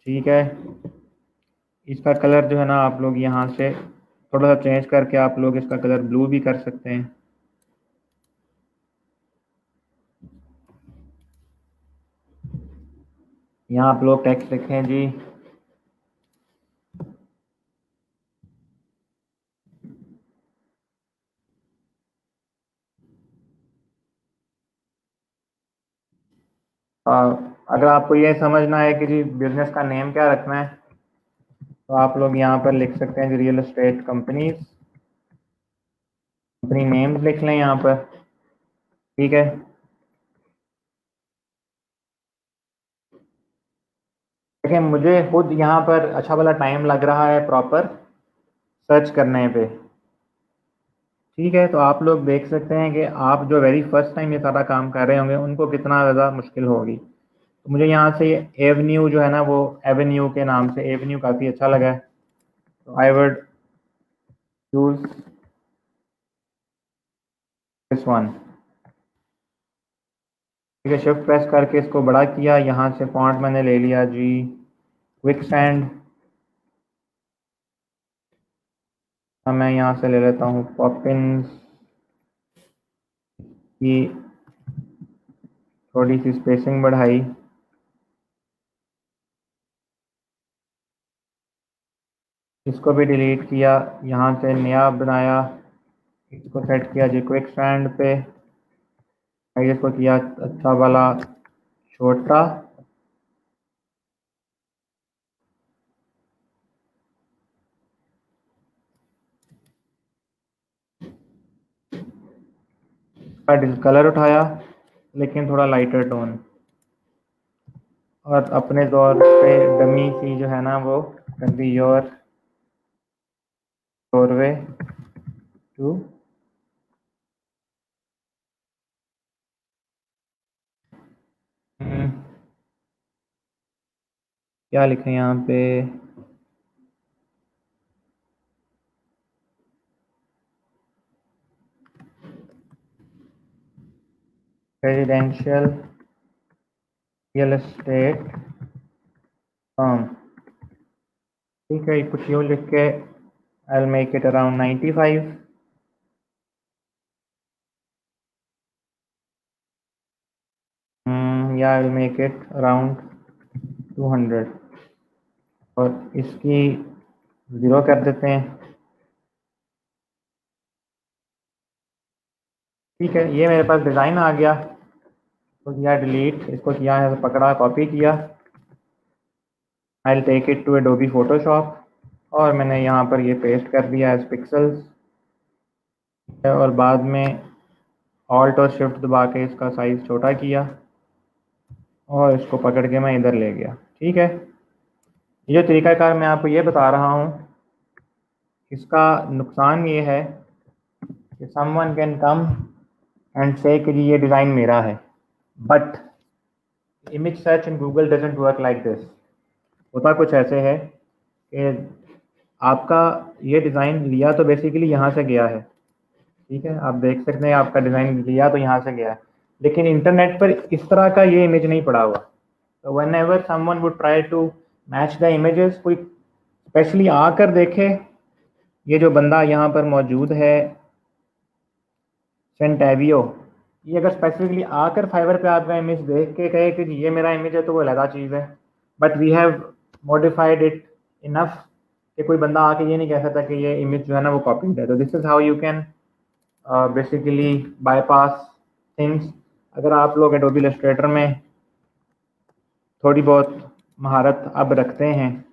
ठीक है, इसका कलर जो है ना आप लोग यहाँ से थोड़ा सा चेंज करके आप लोग इसका कलर ब्लू भी कर सकते हैं। यहाँ आप लोग टेक्स्ट लिखें जी अगर आपको ये समझना है कि जी बिजनेस का नेम क्या रखना है तो आप लोग यहाँ पर लिख सकते हैं जी real estate companies, company names लिख लें यहाँ पर। ठीक है, देखिए मुझे खुद यहाँ पर अच्छा वाला टाइम लग रहा है प्रॉपर सर्च करने पे। ठीक है, तो आप लोग देख सकते हैं कि आप जो वेरी फर्स्ट टाइम ये सारा काम कर रहे होंगे उनको कितना ज़्यादा मुश्किल होगी। तो मुझे यहाँ से एवेन्यू जो है ना वो एवेन्यू के नाम से एवेन्यू काफ़ी अच्छा लगा है, तो I would choose this one. ठीक है, शिफ्ट प्रेस करके इसको बड़ा किया, यहाँ से फॉन्ट मैंने ले लिया जी क्विक सैंड। अब मैं यहाँ से ले लेता हूँ पॉपिंस की थोड़ी सी स्पेसिंग बढ़ाई, इसको भी डिलीट किया, यहाँ से नया बनाया, इसको सेट किया जी क्विक स्टैंड पे, इसको किया अच्छा वाला छोटा, कलर उठाया लेकिन थोड़ा लाइटर टोन, और अपने तौर पे डमी सी जो है ना वो कर दी योर डोरवे टू, क्या लिखें यहाँ पे, रेजिडेंशियल रियल एस्टेट फर्म। ठीक है, कुछ यूँ लिख के I will make it around 95, या I will make it around 200, और इसकी ज़ीरो कर देते हैं। ठीक है, ये मेरे पास डिज़ाइन आ गया, तो किया डिलीट, इसको किया है पकड़ा कॉपी किया, I will take it to Adobe Photoshop, और मैंने यहाँ पर ये पेस्ट कर दिया एज पिक्सल्स, और बाद में ऑल्ट और शिफ्ट दबा के इसका साइज़ छोटा किया, और इसको पकड़ के मैं इधर ले गया। ठीक है, ये जो तरीक़ाकार मैं आपको ये बता रहा हूँ, इसका नुकसान ये है कि समवन कैन कम एंड से कि जी ये डिज़ाइन मेरा है, but image search in Google doesn't work like this. होता कुछ ऐसे है कि आपका ये डिज़ाइन लिया तो बेसिकली यहाँ से गया है, ठीक है, आप देख सकते हैं आपका डिज़ाइन लिया तो यहाँ से गया है, लेकिन इंटरनेट पर इस तरह का ये इमेज नहीं पड़ा हुआ। तो whenever someone would try to match the images, कोई स्पेशली आकर देखे, ये जो बंदा यहाँ पर मौजूद है सेंटेवियो, ये अगर स्पेसिफिकली आकर फाइवर पे आपका इमेज देख के कहे कि ये मेरा इमेज है तो वो अलग चीज़ है, but we have modified it enough कि कोई बंदा आके ये नहीं कह सकता कि ये इमेज जो है ना वो कॉपीड है। तो this is how you can basically bypass things. अगर आप लोग एडोबी इलस्ट्रेटर में थोड़ी बहुत महारत अब रखते हैं,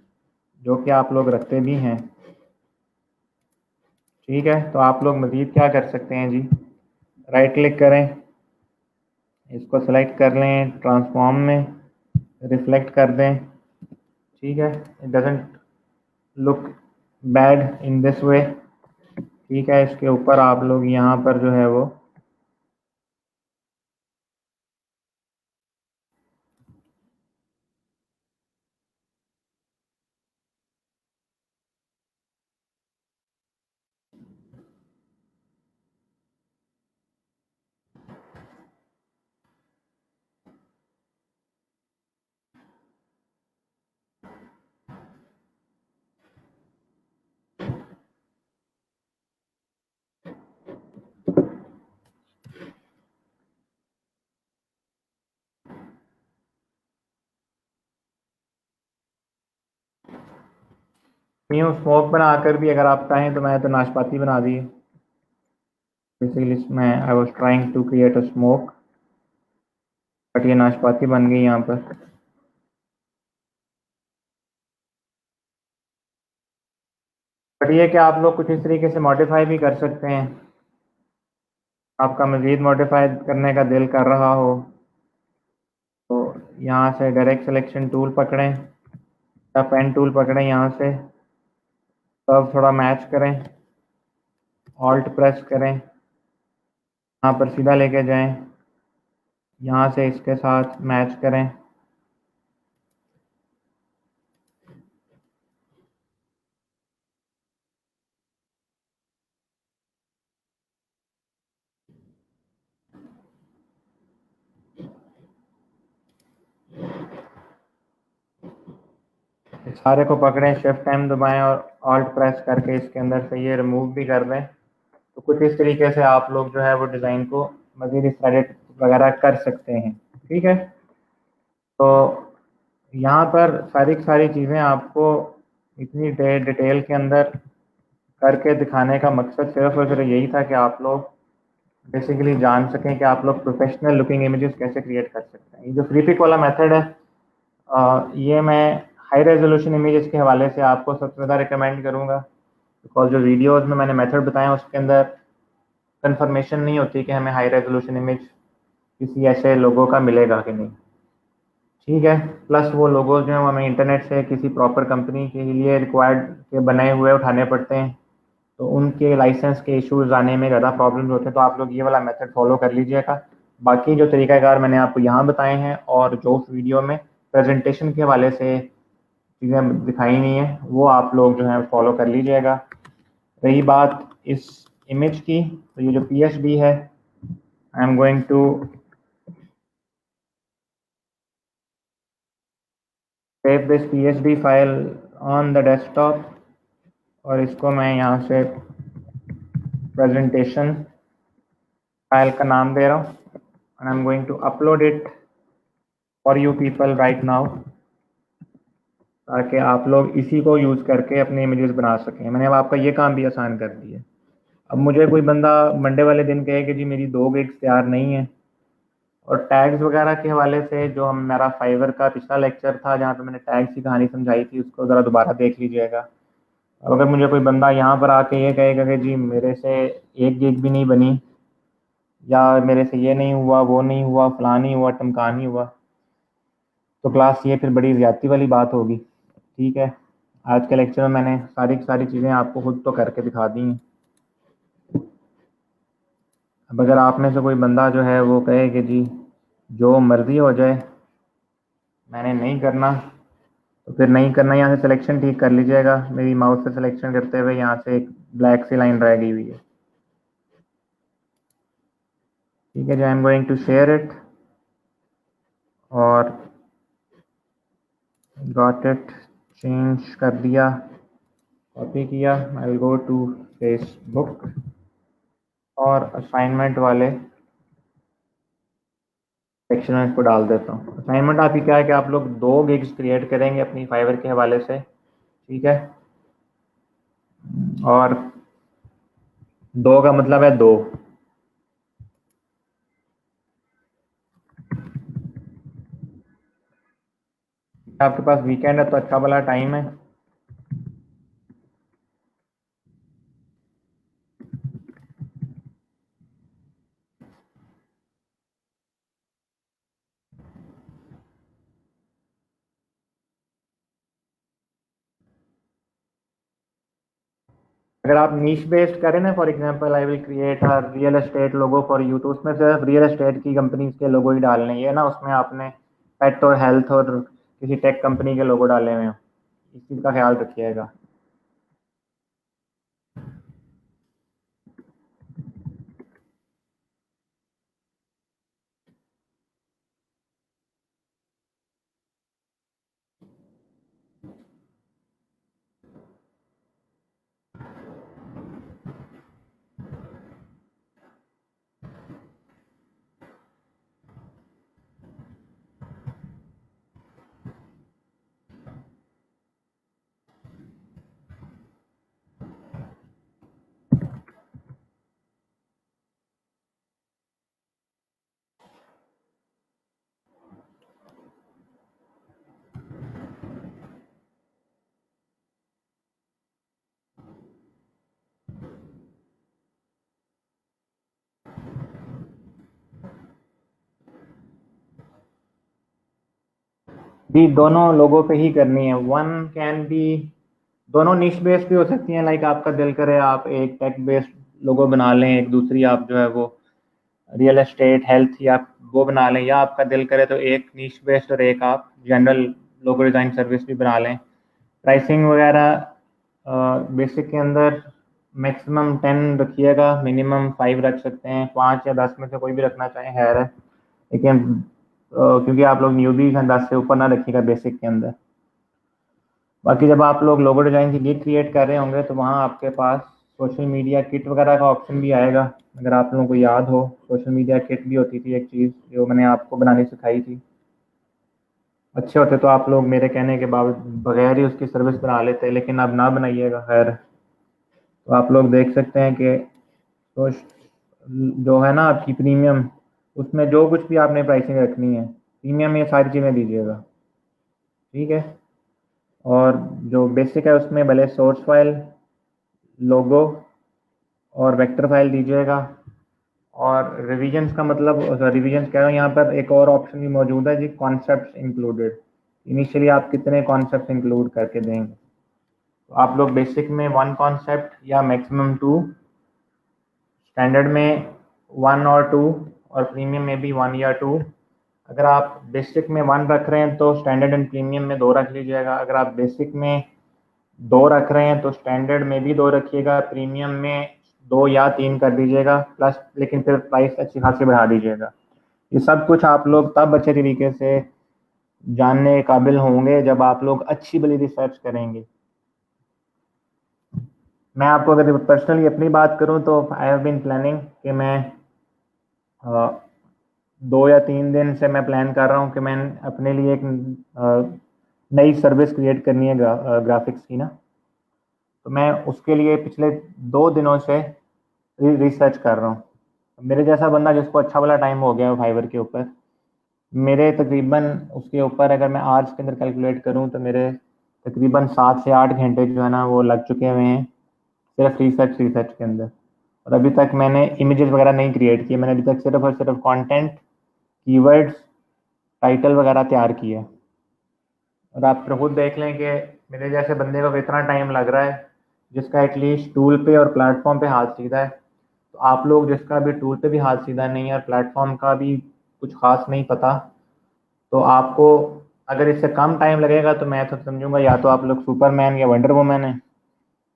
जो कि आप लोग रखते भी हैं, ठीक है, तो आप लोग मज़ीद क्या कर सकते हैं जी, राइट क्लिक करें, इसको सेलेक्ट कर लें, ट्रांसफॉर्म में रिफ्लेक्ट कर दें, ठीक है, it doesn't look bad in this way. ठीक है, इसके ऊपर आप लोग यहाँ पर जो है वो न्यू स्मोक बनाकर भी अगर आप चाहें तो मैं तो नाशपाती बना दी बेसिकली, इसमें I was trying to create a smoke, but ये नाशपाती बन गई यहाँ पर। बट ये कि आप लोग कुछ इस तरीके से मॉडिफाई भी कर सकते हैं, आपका मज़ीद मॉडिफाई करने का दिल कर रहा हो तो यहाँ से डायरेक्ट सिलेक्शन टूल पकड़ें या पेन टूल पकड़ें, यहाँ से तब थोड़ा मैच करें, ऑल्ट प्रेस करें, यहाँ पर सीधा लेके जाएं, यहाँ से इसके साथ मैच करें, सारे को पकड़ें, शिफ्ट टाइम दबाएं और ऑल्ट प्रेस करके इसके अंदर से ये रिमूव भी कर दें। तो कुछ इस तरीके से आप लोग जो है वो डिज़ाइन को मज़ीद इस एडिट वगैरह कर सकते हैं। ठीक है, तो यहाँ पर सारी की सारी चीज़ें आपको इतनी डिटेल के अंदर करके दिखाने का मकसद सिर्फ और सिर्फ यही था कि आप लोग बेसिकली जान सकें कि आप लोग प्रोफेशनल लुकिंग इमेजेस कैसे क्रिएट कर सकते हैं। ये जो फ्री पिक वाला मेथड है, ये मैं हाई रेजोल्यूशन इमेजेस के हवाले से आपको सबसे ज़्यादा रिकमेंड करूँगा, बिकॉज जो वीडियोस में मैंने मेथड बताया उसके अंदर कंफर्मेशन नहीं होती कि हमें हाई रेजोल्यूशन इमेज किसी ऐसे लोगों का मिलेगा कि नहीं। ठीक है, प्लस वो लोगो जो हैं वो हमें इंटरनेट से किसी प्रॉपर कंपनी के लिए रिक्वायर्ड के बनाए हुए उठाने पड़ते हैं, तो उनके लाइसेंस के इश्यूज आने में ज़्यादा प्रॉब्लम्स होते हैं। तो आप लोग ये वाला मेथड फॉलो कर लीजिएगा। बाकी जो तरीक़ाकार मैंने आपको यहाँ बताए हैं और जो उस वीडियो में प्रेजेंटेशन के हवाले से चीज़ें दिखाई नहीं है वो आप लोग जो है फॉलो कर लीजिएगा। रही बात इस इमेज की, तो ये जो PSB है, I am going to save this PSB file on the desktop और इसको मैं यहाँ से प्रेजेंटेशन फाइल का नाम दे रहा हूँ and I am going to upload it for you people right now, ताकि आप लोग इसी को यूज़ करके अपने इमेजेस बना सकें। मैंने अब आपका ये काम भी आसान कर दिया। अब मुझे कोई बंदा मंडे वाले दिन कहे कि जी मेरी 2 गिग्स तैयार नहीं है, और टैग्स वगैरह के हवाले से जो हम मेरा फाइवर का पिछला लेक्चर था जहाँ पे मैंने टैग्स की कहानी समझाई थी उसको ज़रा दोबारा देख लीजिएगा। अब अगर मुझे कोई बंदा यहाँ पर आके ये कहेगा कि जी मेरे से 1 गिग भी नहीं बनी, या मेरे से ये नहीं हुआ, वो नहीं हुआ, फलां नहीं हुआ, टमका नहीं हुआ, तो क्लास ये फिर बड़ी ज़्यादती वाली बात होगी। ठीक है, आज के लेक्चर में मैंने सारी की सारी चीज़ें आपको खुद तो करके दिखा दी हैं। अब अगर आप में से कोई बंदा जो है वो कहे कि जी जो मर्ज़ी हो जाए, मैंने नहीं करना, तो फिर नहीं करना। यहाँ से सिलेक्शन ठीक कर लीजिएगा। मेरी माउस से सिलेक्शन करते हुए यहाँ से एक ब्लैक सी लाइन रह गई हुई है। ठीक है जी, I am going to share it और गॉट इट, चेंज कर दिया, कॉपी किया। I will go to Facebook और असाइनमेंट वाले सेक्शन में इसको डाल देता हूँ। असाइनमेंट आपकी क्या है कि आप लोग 2 गिग्स क्रिएट करेंगे अपनी फाइवर के हवाले से। ठीक है, और 2 का मतलब है 2। आपके पास वीकेंड है तो अच्छा वाला टाइम है। अगर आप नीश बेस्ड करें ना, for example I will create a real estate logo for you, तो उसमें सिर्फ रियल एस्टेट की कंपनीज के लोगो ही डालने हैं ना, उसमें आपने पेट और हेल्थ और किसी टेक कंपनी के लोगो डाले हुए हैं। इस चीज़ का ख्याल रखिएगा। भी दोनों लोगों पे ही करनी है। वन कैन बी, दोनों निश बेस्ड भी हो सकती हैं। लाइक आपका दिल करे आप एक टेक बेस्ड लोगो बना लें, एक दूसरी आप जो है वो रियल एस्टेट हेल्थ या वो बना लें, या आपका दिल करे तो एक निश बेस्ड और एक आप जनरल लोगो डिज़ाइन सर्विस भी बना लें। प्राइसिंग वगैरह बेसिक के अंदर मैक्सिमम 10 रखिएगा, मिनिमम 5 रख सकते हैं। 5 या 10 में से कोई भी रखना चाहें खैर है, लेकिन क्योंकि आप लोग न्यूबीज हैं 10 से ऊपर ना रखिएगा बेसिक के अंदर। बाकी जब आप लोग लोगो डिज़ाइन की गिग क्रिएट कर रहे होंगे तो वहाँ आपके पास सोशल मीडिया किट वगैरह का ऑप्शन भी आएगा। अगर आप लोगों को याद हो, सोशल मीडिया किट भी होती थी एक चीज़ जो मैंने आपको बनानी सिखाई थी। अच्छे होते तो आप लोग मेरे कहने के बगैर ही उसकी सर्विस बना लेते, लेकिन अब ना बनाइएगा। खैर, तो आप लोग देख सकते हैं कि तो जो है ना आपकी प्रीमियम, उसमें जो कुछ भी आपने प्राइसिंग रखनी है प्रीमियम में ये सारी चीज़ें दीजिएगा, ठीक है। और जो बेसिक है उसमें भले सोर्स फाइल, लोगो और वेक्टर फाइल दीजिएगा। और रिविजन्स का मतलब, रिविजन्स कह रहा हूँ, यहाँ पर एक और ऑप्शन भी मौजूद है जी, कॉन्सेप्ट इंक्लूडेड। इनिशियली आप कितने कॉन्सेप्ट इंक्लूड करके देंगे, तो आप लोग बेसिक में 1 कॉन्सेप्ट या मैक्सिमम 2, स्टैंडर्ड में 1 और 2, और प्रीमियम में भी 1 या 2। अगर आप बेसिक में 1 रख रहे हैं तो स्टैंडर्ड एंड प्रीमियम में 2 रख लीजिएगा। अगर आप बेसिक में 2 रख रहे हैं तो स्टैंडर्ड में भी 2 रखिएगा, प्रीमियम में 2 या 3 कर दीजिएगा प्लस, लेकिन फिर प्राइस अच्छी खासी बढ़ा दीजिएगा। ये सब कुछ आप लोग तब अच्छे तरीके से जानने के काबिल होंगे जब आप लोग अच्छी भली रिसर्च करेंगे। मैं आपको अगर पर्सनली अपनी बात करूं तो आई हैव बीन प्लानिंग कि मैं 2 या 3 दिन से मैं प्लान कर रहा हूं कि मैं अपने लिए एक नई सर्विस क्रिएट करनी है ग्राफिक्स की ना। तो मैं उसके लिए पिछले 2 दिनों से रिसर्च कर रहा हूँ। मेरे जैसा बंदा जिसको अच्छा वाला टाइम हो गया है फाइवर के ऊपर, मेरे तकरीबन उसके ऊपर अगर मैं आवर्स के अंदर कैलकुलेट करूँ तो मेरे तकरीबन 7 से 8 घंटे जो है ना वो लग चुके हुए हैं सिर्फ रिसर्च के अंदर। और अभी तक मैंने इमेजेस वगैरह नहीं क्रिएट किए, मैंने अभी तक सिर्फ और सिर्फ कंटेंट, कीवर्ड्स, टाइटल वगैरह तैयार किए। और आप फिर खुद देख लें कि मेरे जैसे बंदे को कितना टाइम लग रहा है जिसका एटलीस्ट टूल पे और प्लेटफॉर्म पे हाथ सीधा है। तो आप लोग जिसका भी टूल पे भी हाथ सीधा नहीं है और प्लेटफॉर्म का भी कुछ खास नहीं पता, तो आपको अगर इससे कम टाइम लगेगा तो मैं तो समझूंगा या तो आप लोग सुपरमैन या वंडर वुमन है,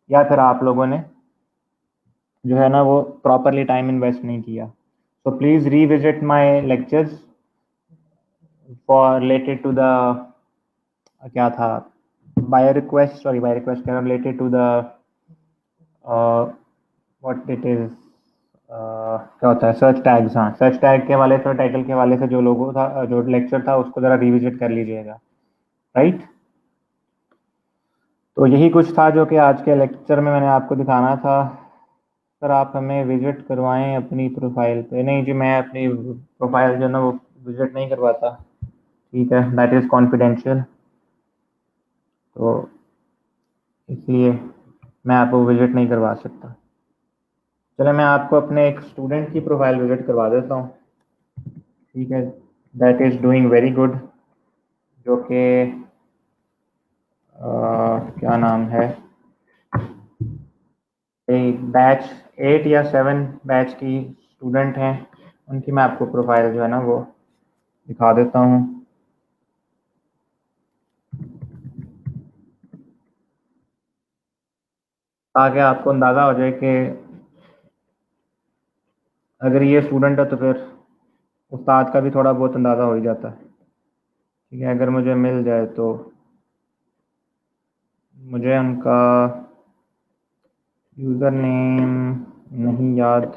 या फिर आप लोगों ने जो है ना वो प्रॉपरली टाइम इन्वेस्ट नहीं किया। So please revisit my lectures for related to the क्या था, by request, sorry by request related to the what it is, क्या होता है, सर्च टैग्स। हाँ, सर्च टैग के वाले से, टाइटल के वाले से जो लोगो था, जो लेक्चर था, उसको ज़रा रिविजिट कर लीजिएगा, राइट। तो यही कुछ था जो कि आज के लेक्चर में मैंने आपको दिखाना था। सर आप हमें विजिट करवाएं अपनी प्रोफाइल पे। नहीं जी, मैं अपनी प्रोफाइल जो है ना वो विजिट नहीं करवाता, ठीक है, दैट इज़ कॉन्फिडेंशियल। तो इसलिए मैं आपको विजिट नहीं करवा सकता। चलो मैं आपको अपने एक स्टूडेंट की प्रोफाइल विजिट करवा देता हूँ, ठीक है, that is doing very good, जो कि क्या नाम है, एक बैच 8 या 7 बैच की स्टूडेंट हैं, उनकी मैं आपको प्रोफाइल जो है ना वो दिखा देता हूँ, ताकि आपको अंदाज़ा हो जाए कि अगर ये स्टूडेंट है तो फिर उस्ताद का भी थोड़ा बहुत अंदाज़ा हो ही जाता है, ठीक है। अगर मुझे मिल जाए तो मुझे उनका यूज़र नेम नहीं याद।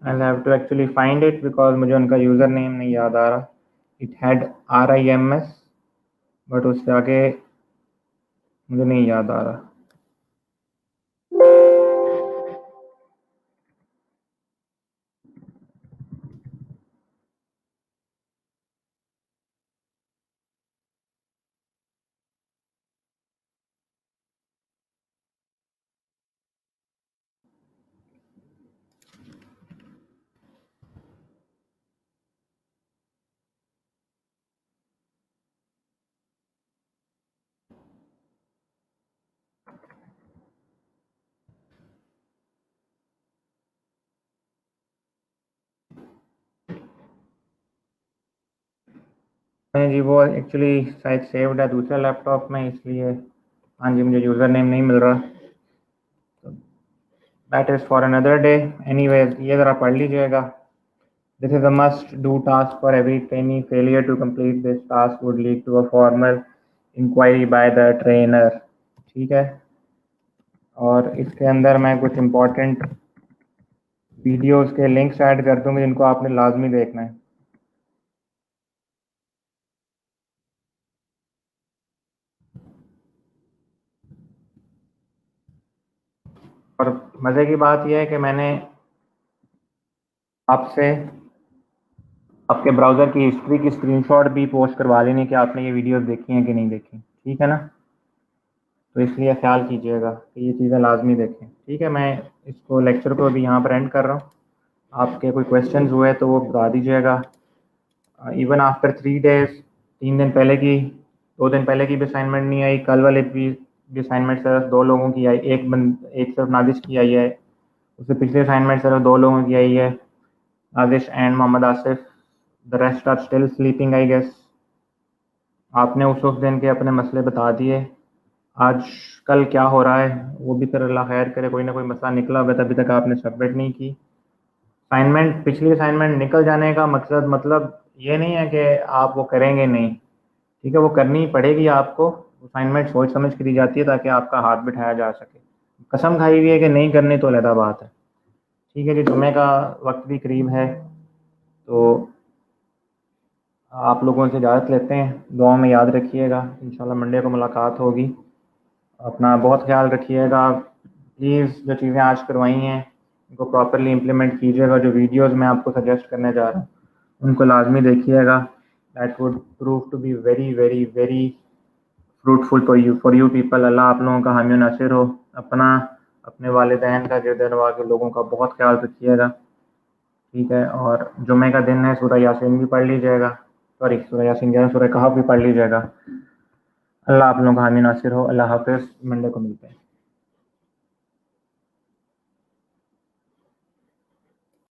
I have to actually find it because मुझे उनका यूज़र नेम नहीं याद आ रहा। इट हैड RIMS, बट उससे आगे मुझे नहीं याद आ रहा। नहीं जी, वो एक्चुअली शायद सेव्ड है दूसरे लैपटॉप में, इसलिए हाँ जी मुझे यूज़र नेम नहीं मिल रहा। That is for another day. Anyways ये ज़रा पढ़ लीजिएगा। This is a must do task for every trainee. Failure to complete this task would lead to a formal inquiry by the trainer. ठीक है, और इसके अंदर मैं कुछ इम्पोर्टेंट वीडियोस के लिंक्स ऐड कर दूँगी जिनको आपने लाजमी देखना है। और मज़े की बात यह है कि मैंने आपसे आपके ब्राउज़र की हिस्ट्री की स्क्रीनशॉट भी पोस्ट करवा लेनी कि आपने ये वीडियोस देखी हैं कि नहीं देखी। ठीक है ना, तो इसलिए ख्याल कीजिएगा कि ये चीज़ें लाजमी देखें। ठीक है, मैं इसको लेक्चर को भी यहाँ पर एंड कर रहा हूँ। आपके कोई क्वेश्चंस हुए तो वो बता दीजिएगा। इवन आफ्टर 3 डेज, 3 दिन पहले की, 2 दिन पहले की भी असाइनमेंट नहीं आई, कल वाले भी असाइनमेंट सिर्फ 2 लोगों की आई, एक सिर्फ नादिश की आई है। उससे पिछले असाइनमेंट सिर्फ 2 लोगों की आई है, Nadish and Mohammad Asif. The rest are still sleeping I guess. आपने उस दिन के अपने मसले बता दिए। आज कल क्या हो रहा है वो भी फिर अल्लाह खैर करे, कोई ना कोई मसला निकला होगा तभी तक आपने सबमिट नहीं की। असाइनमेंट, पिछली असाइनमेंट निकल जाने का मतलब ये नहीं है कि आप वो करेंगे नहीं। ठीक है, वो करनी पड़ेगी आपको। असाइनमेंट सोच समझ के दी जाती है ताकि आपका हाथ बिठाया जा सके। कसम खाई हुई है कि नहीं करनी तो अलग बात है। ठीक है जी, जुम्मे का वक्त भी करीब है, तो आप लोगों से इजाज़त लेते हैं। दुआ में याद रखिएगा, इंशाल्लाह मंडे को मुलाकात होगी। अपना बहुत ख्याल रखिएगा। प्लीज़ जो चीज़ें आज करवाई हैं उनको प्रॉपरली इम्प्लीमेंट कीजिएगा। जो वीडियोस मैं आपको सजेस्ट करने जा रहा हूँ उनको लाजमी देखिएगा। That would prove to be very very very fruitful for you people. Allah आप लोगों का हामी नासिर हो। अपना, अपने वालिदैन का, गिरदनवा के लोगों का बहुत ख्याल रखिएगा। ठीक है, और जुम्मे का दिन है, सूरह यासीन भी पढ़ लीजिएगा। सॉरी, सूरह यासीन कह रहा हूँ, सूरह कहफ भी पढ़ लीजिएगा। अल्लाह आप लोगों का हामी नासिर हो। अल्लाह हाफिज़, मंडे को मिलते हैं।